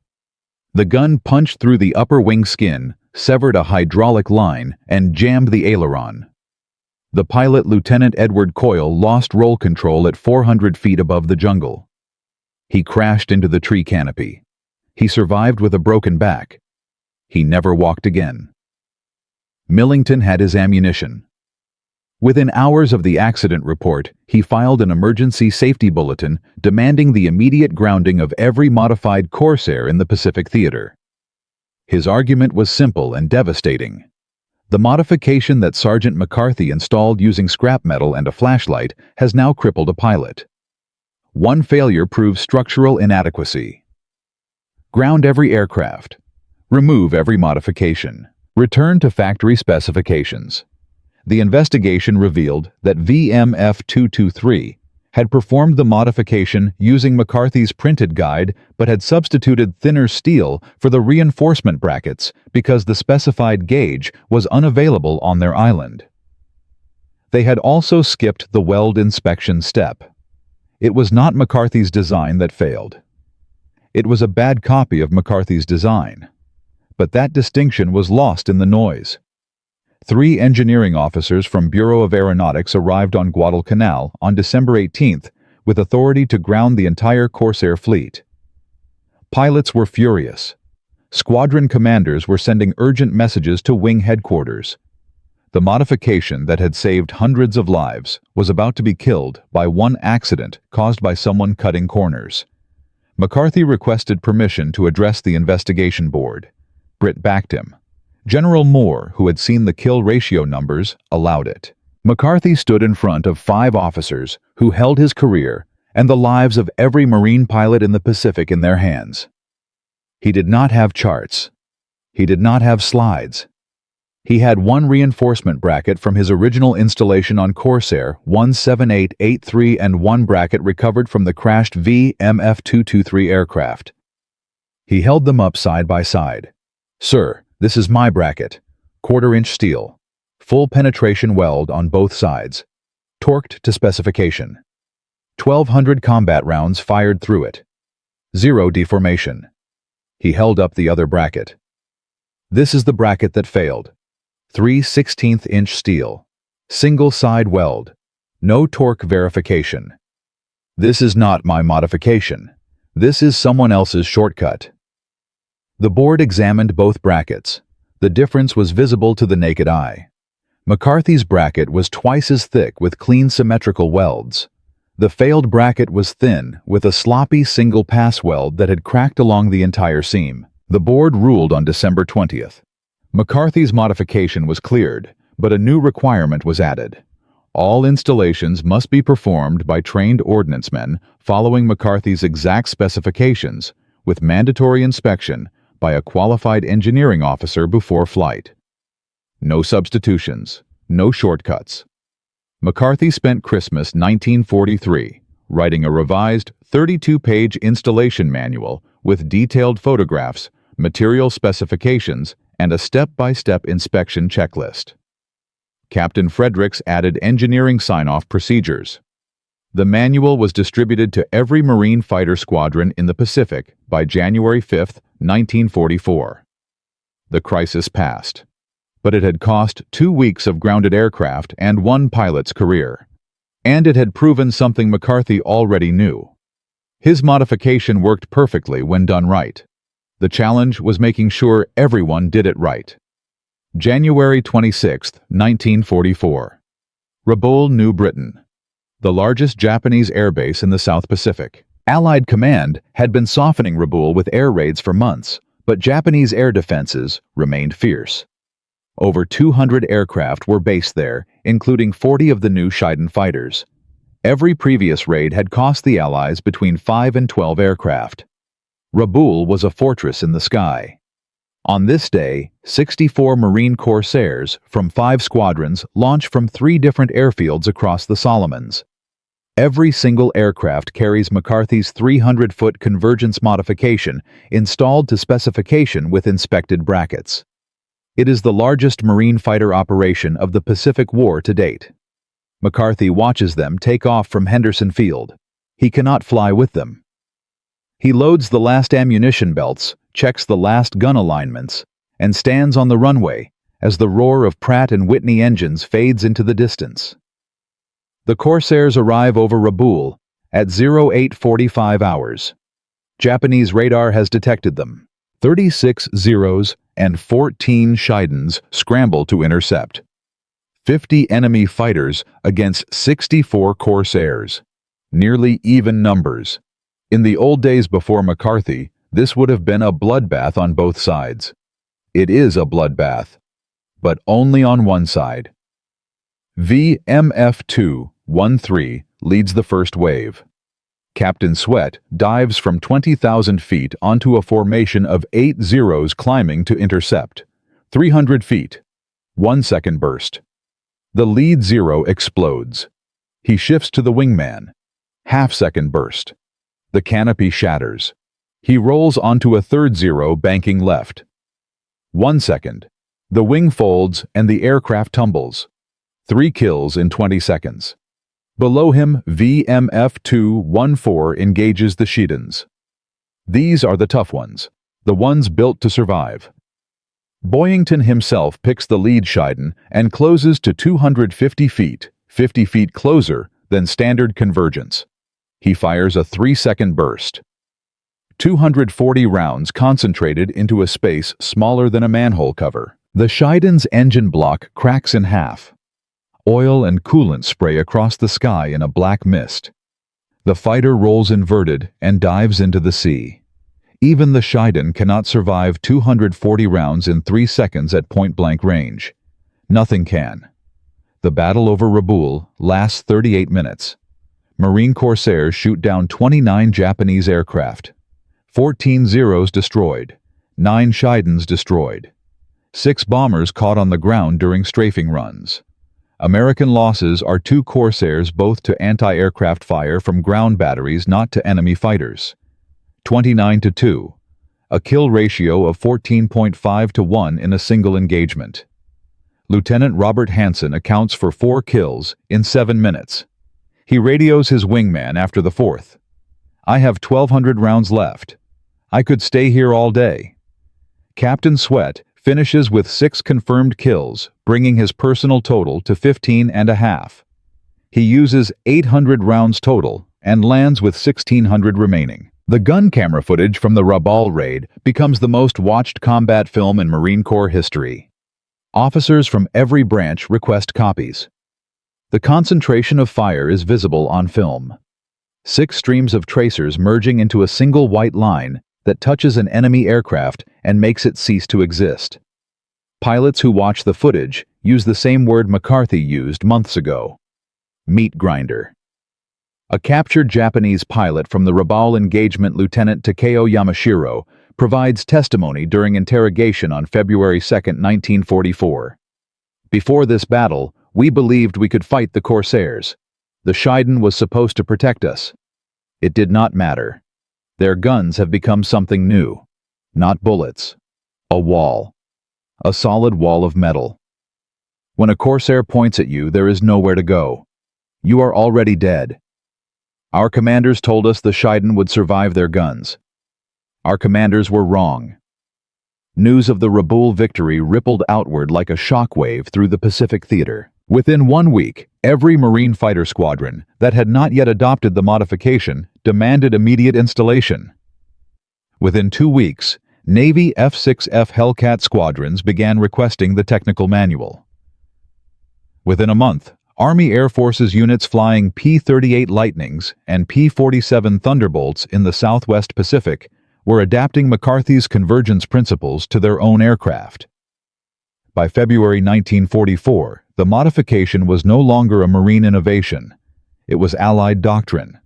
The gun punched through the upper wing skin, severed a hydraulic line, and jammed the aileron. The pilot, Lieutenant Edward Coyle, lost roll control at 400 feet above the jungle. He crashed into the tree canopy. He survived with a broken back. He never walked again. Millington had his ammunition. Within hours of the accident report, he filed an emergency safety bulletin demanding the immediate grounding of every modified Corsair in the Pacific Theater. His argument was simple and devastating. The modification that Sergeant McCarthy installed using scrap metal and a flashlight has now crippled a pilot. One failure proves structural inadequacy. Ground every aircraft. Remove every modification. Return to factory specifications. The investigation revealed that VMF 223 had performed the modification using McCarthy's printed guide but had substituted thinner steel for the reinforcement brackets because the specified gauge was unavailable on their island. They had also skipped the weld inspection step. It was not McCarthy's design that failed. It was a bad copy of McCarthy's design. But that distinction was lost in the noise. 3 engineering officers from Bureau of Aeronautics arrived on Guadalcanal on December 18th with authority to ground the entire Corsair fleet. Pilots were furious. Squadron commanders were sending urgent messages to wing headquarters. The modification that had saved hundreds of lives was about to be killed by one accident caused by someone cutting corners. McCarthy requested permission to address the investigation board. Britt backed him. General Moore, who had seen the kill ratio numbers, allowed it. McCarthy stood in front of 5 officers who held his career and the lives of every Marine pilot in the Pacific in their hands. He did not have charts. He did not have slides. He had one reinforcement bracket from his original installation on Corsair 17883 and one bracket recovered from the crashed VMF 223 aircraft. He held them up side by side. "Sir, this is my bracket. 1/4-inch steel. Full penetration weld on both sides. Torqued to specification. 1,200 combat rounds fired through it. 0 deformation." He held up the other bracket. "This is the bracket that failed. 3/16-inch steel. Single side weld. No torque verification. This is not my modification. This is someone else's shortcut." The board examined both brackets. The difference was visible to the naked eye. McCarthy's bracket was twice as thick with clean symmetrical welds. The failed bracket was thin with a sloppy single-pass weld that had cracked along the entire seam. The board ruled on December 20th. McCarthy's modification was cleared, but a new requirement was added. All installations must be performed by trained ordnancemen following McCarthy's exact specifications, with mandatory inspection by a qualified engineering officer before flight. No substitutions, no shortcuts. McCarthy spent Christmas 1943 writing a revised 32-page installation manual with detailed photographs, material specifications, and a step-by-step inspection checklist. Captain Fredericks added engineering sign-off procedures. The manual was distributed to every Marine fighter squadron in the Pacific by January 5, 1944. The crisis passed, but it had cost 2 weeks of grounded aircraft and one pilot's career. And it had proven something McCarthy already knew. His modification worked perfectly when done right. The challenge was making sure everyone did it right. January 26, 1944. Rabaul, New Britain. The largest Japanese airbase in the South Pacific. Allied command had been softening Rabaul with air raids for months, but Japanese air defenses remained fierce. Over 200 aircraft were based there, including 40 of the new Shiden fighters. Every previous raid had cost the Allies between 5 and 12 aircraft. Rabaul was a fortress in the sky. On this day, 64 Marine Corsairs from 5 squadrons launched from 3 different airfields across the Solomons. Every single aircraft carries McCarthy's 300-foot convergence modification installed to specification with inspected brackets. It is the largest Marine fighter operation of the Pacific War to date. McCarthy watches them take off from Henderson Field. He cannot fly with them. He loads the last ammunition belts, checks the last gun alignments, and stands on the runway as the roar of Pratt & Whitney engines fades into the distance. The Corsairs arrive over Rabaul at 0845 hours. Japanese radar has detected them. 36 Zeros and 14 Shidens scramble to intercept. 50 enemy fighters against 64 Corsairs. Nearly even numbers. In the old days before McCarthy, this would have been a bloodbath on both sides. It is a bloodbath, but only on one side. VMF-213 leads the first wave. Captain Sweat dives from 20,000 feet onto a formation of 8 Zeros climbing to intercept. 300 feet. 1 second burst. The lead Zero explodes. He shifts to the wingman. Half-second burst. The canopy shatters. He rolls onto a third Zero banking left. 1 second. The wing folds and the aircraft tumbles. 3 kills in 20 seconds. Below him, VMF-214 engages the Shidens. These are the tough ones, the ones built to survive. Boyington himself picks the lead Shiden and closes to 250 feet, 50 feet closer than standard convergence. He fires a 3-second burst. 240 rounds concentrated into a space smaller than a manhole cover. The Shiden's engine block cracks in half. Oil and coolant spray across the sky in a black mist. The fighter rolls inverted and dives into the sea. Even the Shiden cannot survive 240 rounds in 3 seconds at point-blank range. Nothing can. The battle over Rabaul lasts 38 minutes. Marine Corsairs shoot down 29 Japanese aircraft. 14 Zeros destroyed. 9 Shidens destroyed. 6 bombers caught on the ground during strafing runs. American losses are 2 Corsairs, both to anti-aircraft fire from ground batteries, not to enemy fighters. 29-2. A kill ratio of 14.5 to 1 in a single engagement. Lieutenant Robert Hansen accounts for 4 kills in 7 minutes. He radios his wingman after the 4th. "I have 1,200 rounds left. I could stay here all day." Captain Sweat finishes with 6 confirmed kills, bringing his personal total to 15.5. He uses 800 rounds total and lands with 1,600 remaining. The gun camera footage from the Rabaul raid becomes the most watched combat film in Marine Corps history. Officers from every branch request copies. The concentration of fire is visible on film. 6 streams of tracers merging into a single white line that touches an enemy aircraft and makes it cease to exist. Pilots who watch the footage use the same word McCarthy used months ago: meat grinder. A captured Japanese pilot from the Rabaul engagement, Lieutenant Takeo Yamashiro, provides testimony during interrogation on February 2, 1944. "Before this battle, we believed we could fight the Corsairs. The Shiden was supposed to protect us. It did not matter. Their guns have become something new. Not bullets. A wall. A solid wall of metal. When a Corsair points at you, there is nowhere to go. You are already dead. Our commanders told us the Shiden would survive their guns. Our commanders were wrong." News of the Rabaul victory rippled outward like a shockwave through the Pacific theater. Within 1 week, every Marine fighter squadron that had not yet adopted the modification demanded immediate installation. Within 2 weeks, Navy F-6F Hellcat squadrons began requesting the technical manual. Within a month, Army Air Forces units flying P-38 Lightnings and P-47 Thunderbolts in the Southwest Pacific were adapting McCarthy's convergence principles to their own aircraft. By February 1944, the modification was no longer a Marine innovation. It was Allied doctrine.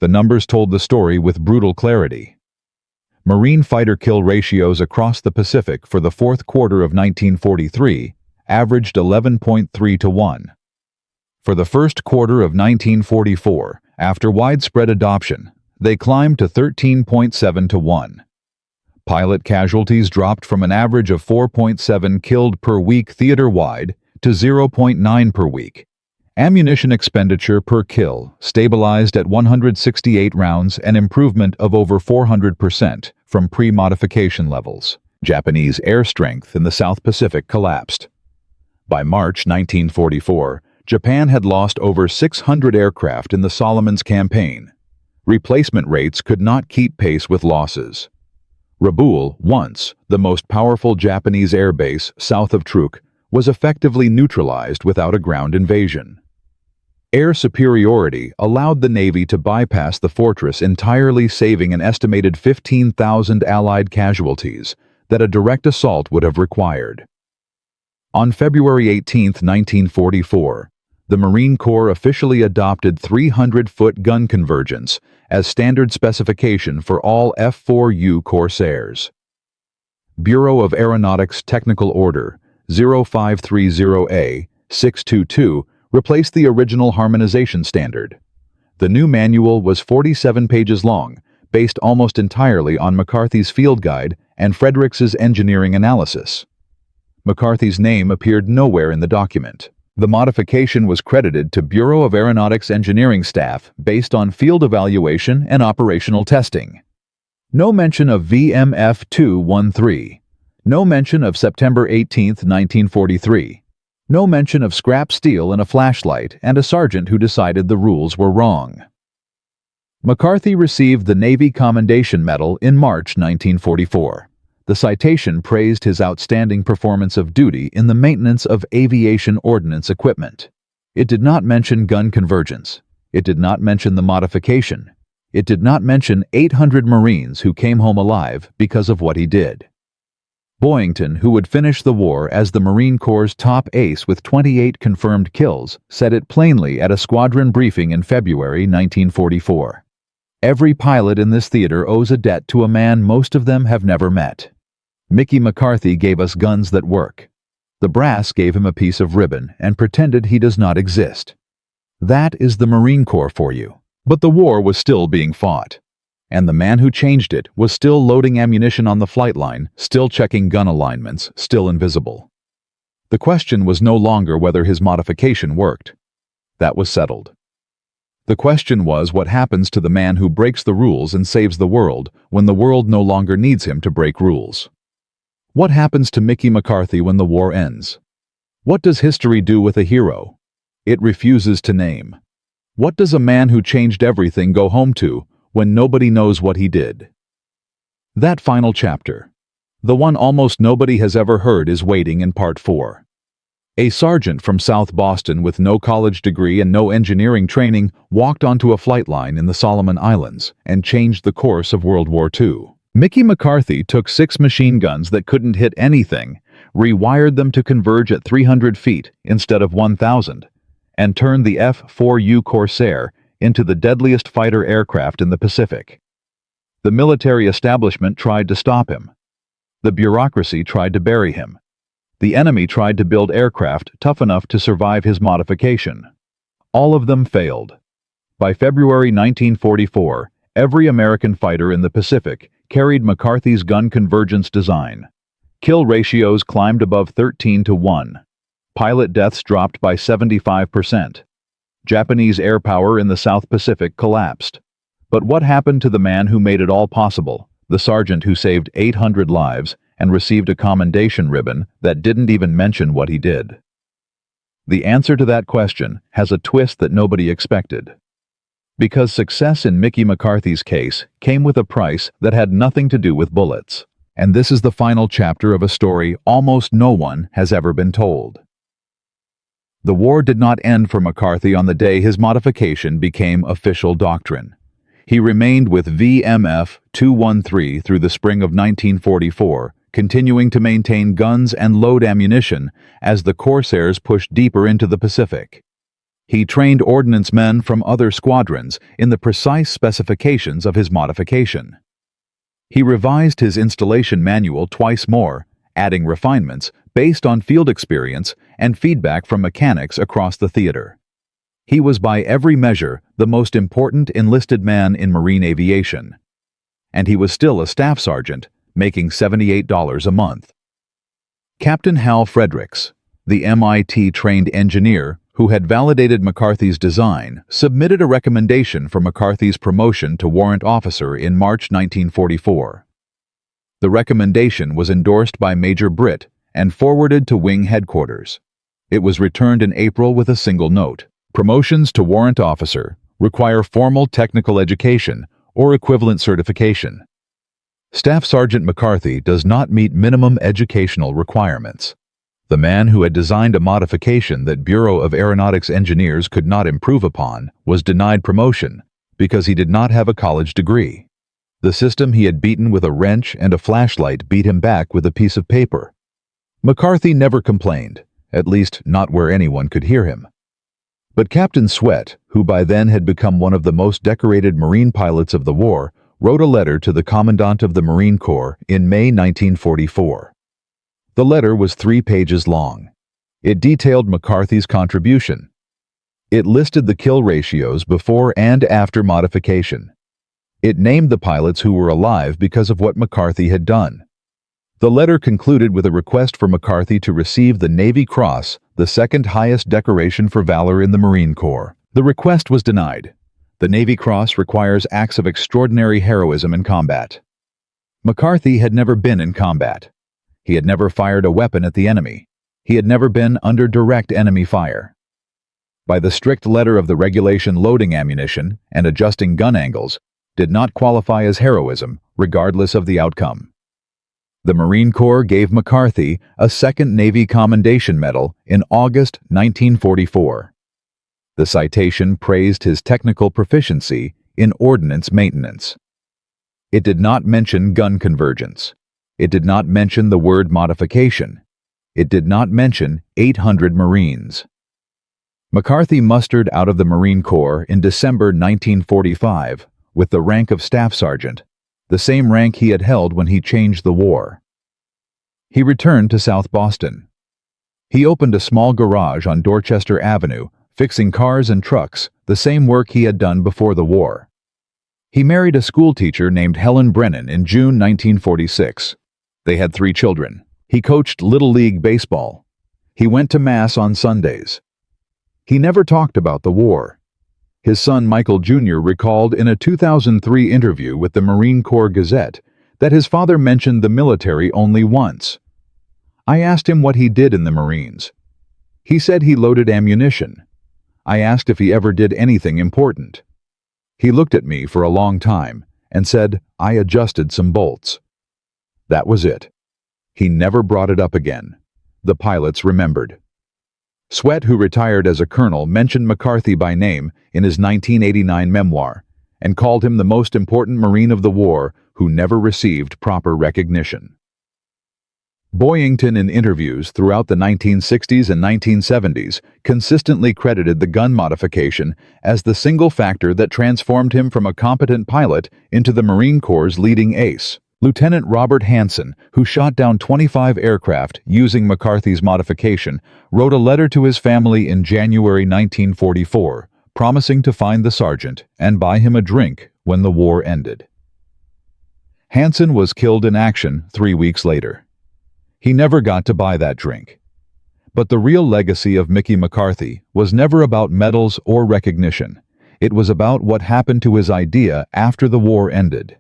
The numbers told the story with brutal clarity. Marine fighter-kill ratios across the Pacific for the fourth quarter of 1943 averaged 11.3 to 1. For the first quarter of 1944, after widespread adoption, they climbed to 13.7 to 1. Pilot casualties dropped from an average of 4.7 killed per week theater-wide to 0.9 per week. Ammunition expenditure per kill stabilized at 168 rounds, an improvement of over 400% from pre-modification levels. Japanese air strength in the South Pacific collapsed. By March 1944, Japan had lost over 600 aircraft in the Solomons campaign. Replacement rates could not keep pace with losses. Rabaul, once the most powerful Japanese air base south of Truk, was effectively neutralized without a ground invasion. Air superiority allowed the Navy to bypass the fortress entirely, saving an estimated 15,000 Allied casualties that a direct assault would have required. On February 18, 1944, the Marine Corps officially adopted 300-foot gun convergence as standard specification for all F-4U Corsairs. Bureau of Aeronautics Technical Order 0530A 622 replaced the original harmonization standard. The new manual was 47 pages long, based almost entirely on McCarthy's field guide and Fredericks's engineering analysis. McCarthy's name appeared nowhere in the document. The modification was credited to Bureau of Aeronautics engineering staff based on field evaluation and operational testing. No mention of VMF 213. No mention of September 18, 1943. No mention of scrap steel and a flashlight and a sergeant who decided the rules were wrong. McCarthy received the Navy Commendation Medal in March 1944. The citation praised his outstanding performance of duty in the maintenance of aviation ordnance equipment. It did not mention gun convergence. It did not mention the modification. It did not mention 800 Marines who came home alive because of what he did. Boyington, who would finish the war as the Marine Corps' top ace with 28 confirmed kills, said it plainly at a squadron briefing in February 1944. Every pilot in this theater owes a debt to a man most of them have never met. Mickey McCarthy gave us guns that work. The brass gave him a piece of ribbon and pretended he does not exist. That is the Marine Corps for you. But the war was still being fought. And the man who changed it was still loading ammunition on the flight line, still checking gun alignments, still invisible. The question was no longer whether his modification worked. That was settled. The question was what happens to the man who breaks the rules and saves the world when the world no longer needs him to break rules. What happens to Mickey McCarthy when the war ends? What does history do with a hero? It refuses to name. What does a man who changed everything go home to when nobody knows what he did? That final chapter, the one almost nobody has ever heard, is waiting in Part 4. A sergeant from South Boston with no college degree and no engineering training walked onto a flight line in the Solomon Islands and changed the course of World War II. Mickey McCarthy took 6 machine guns that couldn't hit anything, rewired them to converge at 300 feet instead of 1,000, and turned the F-4U Corsair into the deadliest fighter aircraft in the Pacific. The military establishment tried to stop him. The bureaucracy tried to bury him. The enemy tried to build aircraft tough enough to survive his modification. All of them failed. By February 1944, every American fighter in the Pacific carried McCarthy's gun convergence design. Kill ratios climbed above 13 to 1. Pilot deaths dropped by 75%. Japanese air power in the South Pacific collapsed. But what happened to the man who made it all possible, the sergeant who saved 800 lives and received a commendation ribbon that didn't even mention what he did? The answer to that question has a twist that nobody expected. Because success in Mickey McCarthy's case came with a price that had nothing to do with bullets. And this is the final chapter of a story almost no one has ever been told. The war did not end for McCarthy on the day his modification became official doctrine. He remained with VMF 213 through the spring of 1944, continuing to maintain guns and load ammunition as the Corsairs pushed deeper into the Pacific. He trained ordnance men from other squadrons in the precise specifications of his modification. He revised his installation manual twice more, adding refinements based on field experience and feedback from mechanics across the theater. He was by every measure the most important enlisted man in Marine aviation. And he was still a staff sergeant, making $78 a month. Captain Hal Fredericks, the MIT-trained engineer who had validated McCarthy's design, submitted a recommendation for McCarthy's promotion to warrant officer in March 1944. The recommendation was endorsed by Major Britt and forwarded to Wing Headquarters. It was returned in April with a single note: promotions to warrant officer require formal technical education or equivalent certification. Staff Sergeant McCarthy does not meet minimum educational requirements. The man who had designed a modification that Bureau of Aeronautics engineers could not improve upon was denied promotion because he did not have a college degree. The system he had beaten with a wrench and a flashlight beat him back with a piece of paper. McCarthy never complained, at least not where anyone could hear him. But Captain Sweat, who by then had become one of the most decorated Marine pilots of the war, wrote a letter to the Commandant of the Marine Corps in May 1944. The letter was 3 pages long. It detailed McCarthy's contribution. It listed the kill ratios before and after modification. It named the pilots who were alive because of what McCarthy had done. The letter concluded with a request for McCarthy to receive the Navy Cross, the second highest decoration for valor in the Marine Corps. The request was denied. The Navy Cross requires acts of extraordinary heroism in combat. McCarthy had never been in combat. He had never fired a weapon at the enemy. He had never been under direct enemy fire. By the strict letter of the regulation, loading ammunition and adjusting gun angles did not qualify as heroism, regardless of the outcome. The Marine Corps gave McCarthy a Second Navy Commendation Medal in August 1944. The citation praised his technical proficiency in ordnance maintenance. It did not mention gun convergence. It did not mention the word modification. It did not mention 800 Marines. McCarthy mustered out of the Marine Corps in December 1945 with the rank of Staff Sergeant, the same rank he had held when he changed the war. He returned to South Boston. He opened a small garage on Dorchester Avenue, fixing cars and trucks, the same work he had done before the war. He married a schoolteacher named Helen Brennan in June 1946. They had 3 children. He coached Little League baseball. He went to Mass on Sundays. He never talked about the war. His son Michael Jr. recalled in a 2003 interview with the Marine Corps Gazette that his father mentioned the military only once. I asked him what he did in the Marines. He said he loaded ammunition. I asked if he ever did anything important. He looked at me for a long time and said, "I adjusted some bolts." That was it. He never brought it up again. The pilots remembered. Sweat, who retired as a colonel, mentioned McCarthy by name in his 1989 memoir and called him the most important Marine of the war who never received proper recognition. Boyington, in interviews throughout the 1960s and 1970s, consistently credited the gun modification as the single factor that transformed him from a competent pilot into the Marine Corps' leading ace. Lieutenant Robert Hansen, who shot down 25 aircraft using McCarthy's modification, wrote a letter to his family in January 1944, promising to find the sergeant and buy him a drink when the war ended. Hansen was killed in action 3 weeks later. He never got to buy that drink. But the real legacy of Mickey McCarthy was never about medals or recognition. It was about what happened to his idea after the war ended.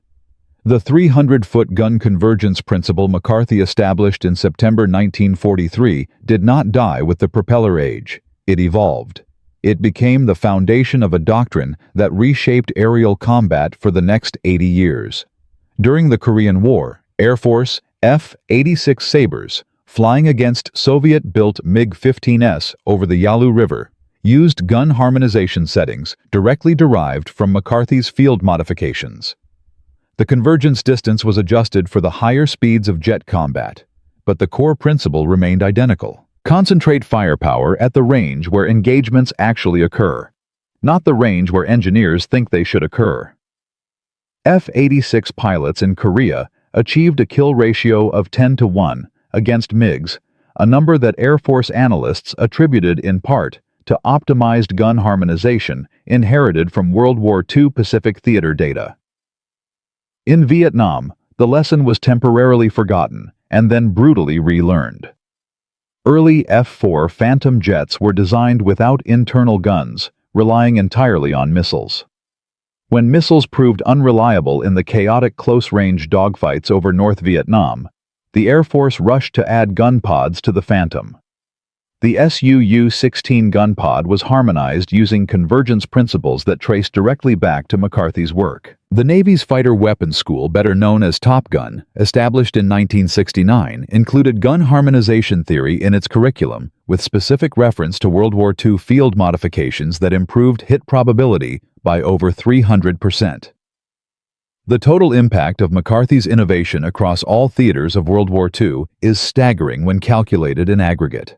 The 300-foot gun convergence principle McCarthy established in September 1943 did not die with the propeller age. It evolved. It became the foundation of a doctrine that reshaped aerial combat for the next 80 years. During the Korean War, Air Force F-86 Sabres, flying against Soviet-built MiG-15s over the Yalu River, used gun harmonization settings directly derived from McCarthy's field modifications. The convergence distance was adjusted for the higher speeds of jet combat, but the core principle remained identical. Concentrate firepower at the range where engagements actually occur, not the range where engineers think they should occur. F-86 pilots in Korea achieved a kill ratio of 10-1 against MiGs, a number that Air Force analysts attributed in part to optimized gun harmonization inherited from World War II Pacific Theater data. In Vietnam, the lesson was temporarily forgotten and then brutally relearned. Early F-4 Phantom jets were designed without internal guns, relying entirely on missiles. When missiles proved unreliable in the chaotic close-range dogfights over North Vietnam, the Air Force rushed to add gun pods to the Phantom. The Su-16 gun pod was harmonized using convergence principles that trace directly back to McCarthy's work. The Navy's Fighter Weapons School, better known as Top Gun, established in 1969, included gun harmonization theory in its curriculum, with specific reference to World War II field modifications that improved hit probability by over 300%. The total impact of McCarthy's innovation across all theaters of World War II is staggering when calculated in aggregate.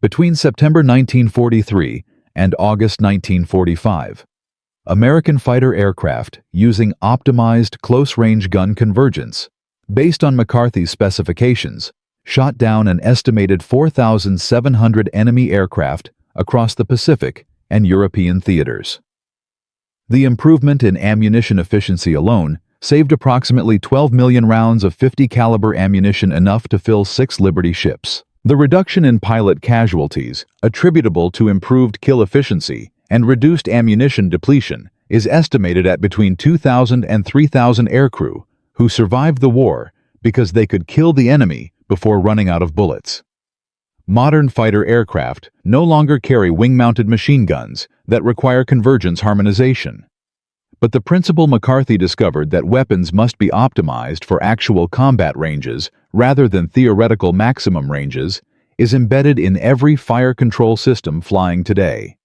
Between September 1943 and August 1945, American fighter aircraft using optimized close-range gun convergence, based on McCarthy's specifications, shot down an estimated 4,700 enemy aircraft across the Pacific and European theaters. The improvement in ammunition efficiency alone saved approximately 12 million rounds of .50 caliber ammunition, enough to fill 6 Liberty ships. The reduction in pilot casualties, attributable to improved kill efficiency and reduced ammunition depletion, is estimated at between 2,000 and 3,000 aircrew who survived the war because they could kill the enemy before running out of bullets. Modern fighter aircraft no longer carry wing-mounted machine guns that require convergence harmonization. But the principle McCarthy discovered, that weapons must be optimized for actual combat ranges rather than theoretical maximum ranges, is embedded in every fire control system flying today.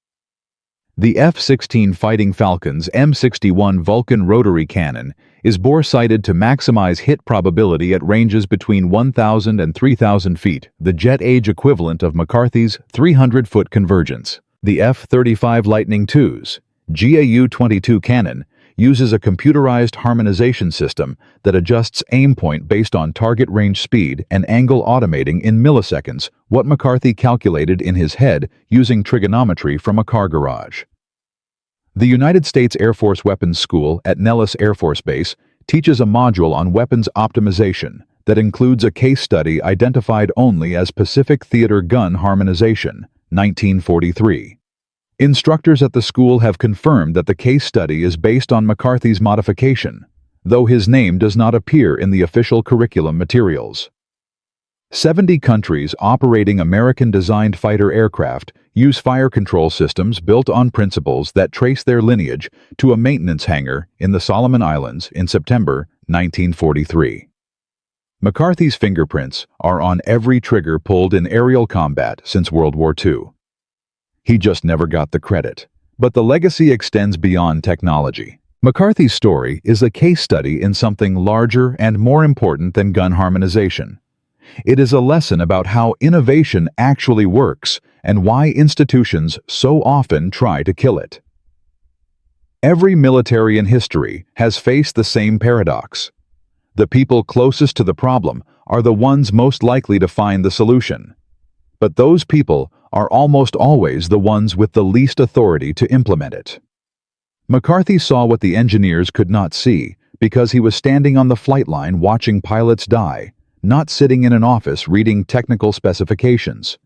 The F-16 Fighting Falcon's M61 Vulcan rotary cannon is bore-sighted to maximize hit probability at ranges between 1,000 and 3,000 feet, the jet-age equivalent of McCarthy's 300-foot convergence. The F-35 Lightning II's GAU-22 cannon uses a computerized harmonization system that adjusts aim point based on target range speed and angle, automating in milliseconds what McCarthy calculated in his head using trigonometry from a car garage. The United States Air Force Weapons School at Nellis Air Force Base teaches a module on weapons optimization that includes a case study identified only as Pacific Theater Gun Harmonization, 1943. Instructors at the school have confirmed that the case study is based on McCarthy's modification, though his name does not appear in the official curriculum materials. 70 countries operating American-designed fighter aircraft use fire control systems built on principles that trace their lineage to a maintenance hangar in the Solomon Islands in September 1943. McCarthy's fingerprints are on every trigger pulled in aerial combat since World War II. He just never got the credit. But the legacy extends beyond technology. McCarthy's story is a case study in something larger and more important than gun harmonization. It is a lesson about how innovation actually works and why institutions so often try to kill it. Every military in history has faced the same paradox. The people closest to the problem are the ones most likely to find the solution. But those people are almost always the ones with the least authority to implement it. McCarthy saw what the engineers could not see because he was standing on the flight line watching pilots die, not sitting in an office reading technical specifications.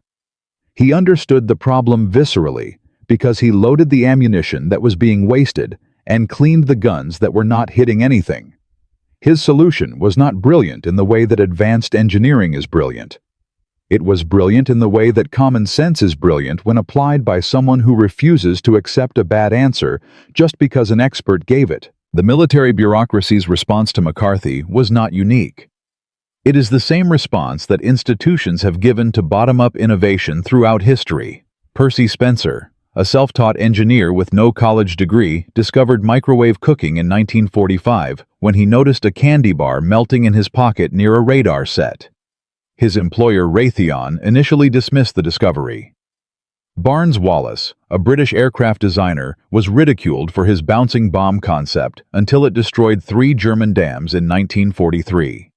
He understood the problem viscerally because he loaded the ammunition that was being wasted and cleaned the guns that were not hitting anything. His solution was not brilliant in the way that advanced engineering is brilliant. It was brilliant in the way that common sense is brilliant when applied by someone who refuses to accept a bad answer just because an expert gave it. The military bureaucracy's response to McCarthy was not unique. It is the same response that institutions have given to bottom-up innovation throughout history. Percy Spencer, a self-taught engineer with no college degree, discovered microwave cooking in 1945 when he noticed a candy bar melting in his pocket near a radar set. His employer Raytheon initially dismissed the discovery. Barnes Wallis, a British aircraft designer, was ridiculed for his bouncing bomb concept until it destroyed 3 German dams in 1943.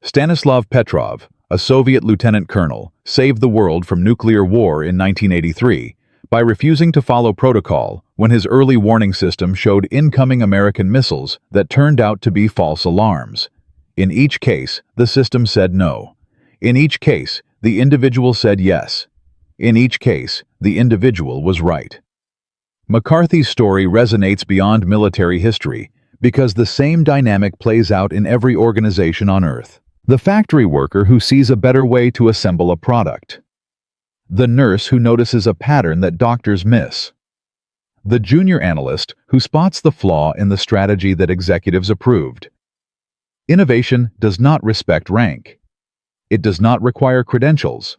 Stanislav Petrov, a Soviet lieutenant colonel, saved the world from nuclear war in 1983 by refusing to follow protocol when his early warning system showed incoming American missiles that turned out to be false alarms. In each case, the system said no. In each case, the individual said yes. In each case, the individual was right. McCarthy's story resonates beyond military history because the same dynamic plays out in every organization on Earth. The factory worker who sees a better way to assemble a product. The nurse who notices a pattern that doctors miss. The junior analyst who spots the flaw in the strategy that executives approved. Innovation does not respect rank. It does not require credentials.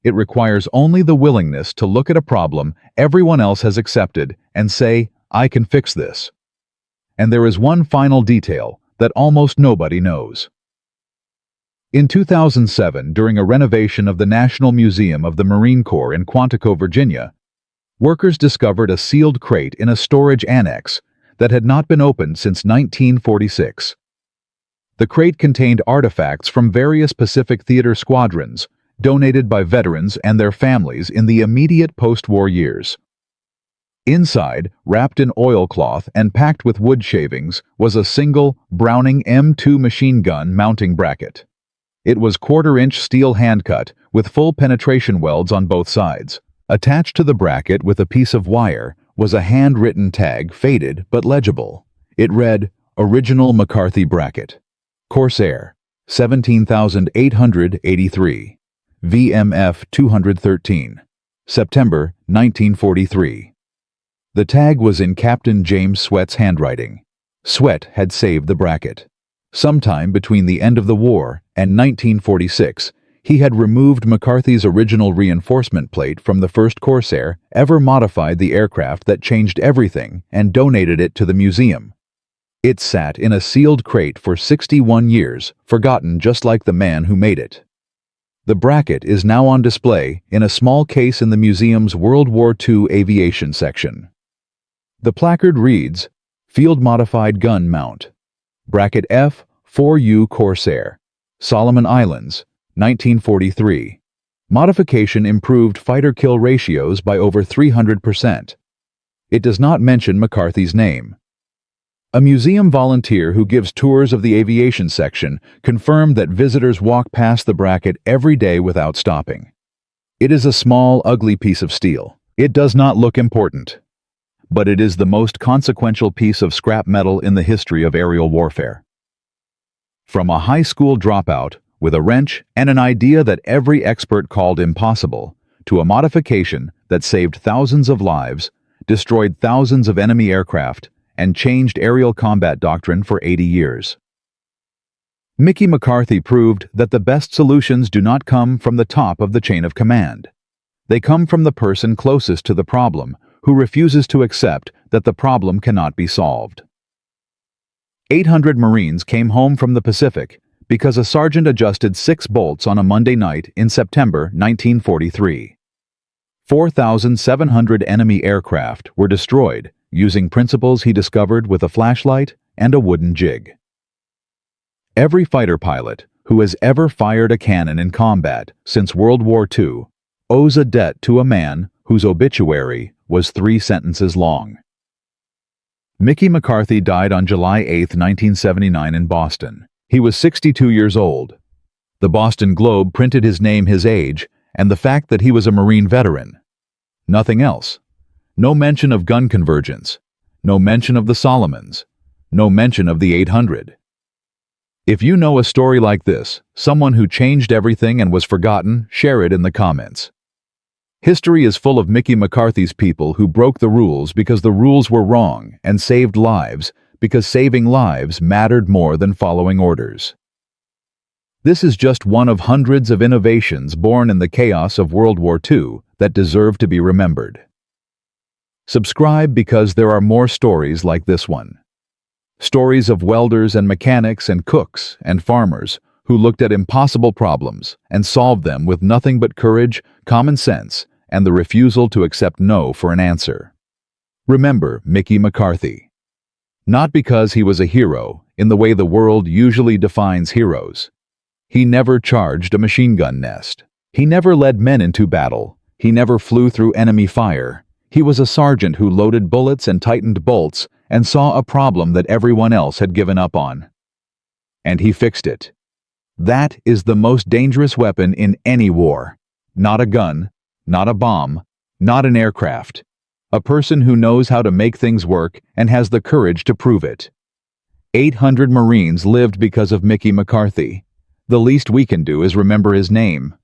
It requires only the willingness to look at a problem everyone else has accepted and say, I can fix this. And there is one final detail that almost nobody knows. In 2007, during a renovation of the National Museum of the Marine Corps in Quantico, Virginia, workers discovered a sealed crate in a storage annex that had not been opened since 1946. The crate contained artifacts from various Pacific Theater squadrons, donated by veterans and their families in the immediate post-war years. Inside, wrapped in oilcloth and packed with wood shavings, was a single Browning M2 machine gun mounting bracket. It was quarter-inch steel hand-cut with full penetration welds on both sides. Attached to the bracket with a piece of wire was a handwritten tag, faded but legible. It read, Original McCarthy Bracket. Corsair, 17,883. VMF 213. September 1943. The tag was in Captain James Sweat's handwriting. Sweat had saved the bracket. Sometime between the end of the war and 1946, he had removed McCarthy's original reinforcement plate from the first Corsair ever modified the aircraft that changed everything and donated it to the museum. It sat in a sealed crate for 61 years, forgotten just like the man who made it. The bracket is now on display in a small case in the museum's World War II aviation section. The placard reads, Field Modified Gun Mount. Bracket F, 4U Corsair. Solomon Islands, 1943. Modification improved fighter-kill ratios by over 300%. It does not mention McCarthy's name. A museum volunteer who gives tours of the aviation section confirmed that visitors walk past the bracket every day without stopping. It is a small, ugly piece of steel. It does not look important. But it is the most consequential piece of scrap metal in the history of aerial warfare. From a high school dropout with a wrench and an idea that every expert called impossible, to a modification that saved thousands of lives, destroyed thousands of enemy aircraft, and changed aerial combat doctrine for 80 years. Mickey McCarthy proved that the best solutions do not come from the top of the chain of command. They come from the person closest to the problem, who refuses to accept that the problem cannot be solved. 800 Marines came home from the Pacific because a sergeant adjusted 6 bolts on a Monday night in September 1943. 4,700 enemy aircraft were destroyed using principles he discovered with a flashlight and a wooden jig. Every fighter pilot who has ever fired a cannon in combat since World War II owes a debt to a man whose obituary was 3 sentences long. Mickey McCarthy died on July 8, 1979 in Boston. He was 62 years old. The Boston Globe printed his name, his age, and the fact that he was a Marine veteran. Nothing else. No mention of gun convergence. No mention of the Solomons. No mention of the 800. If you know a story like this, someone who changed everything and was forgotten, share it in the comments. History is full of Mickey McCarthy's people who broke the rules because the rules were wrong and saved lives because saving lives mattered more than following orders. This is just one of hundreds of innovations born in the chaos of World War II that deserve to be remembered. Subscribe because there are more stories like this one. Stories of welders and mechanics and cooks and farmers who looked at impossible problems and solved them with nothing but courage, common sense, and the refusal to accept no for an answer. Remember Mickey McCarthy. Not because he was a hero in the way the world usually defines heroes. He never charged a machine gun nest. He never led men into battle. He never flew through enemy fire. He was a sergeant who loaded bullets and tightened bolts and saw a problem that everyone else had given up on. And he fixed it. That is the most dangerous weapon in any war. Not a gun, not a bomb, not an aircraft. A person who knows how to make things work and has the courage to prove it. 800 Marines lived because of Mickey McCarthy. The least we can do is remember his name.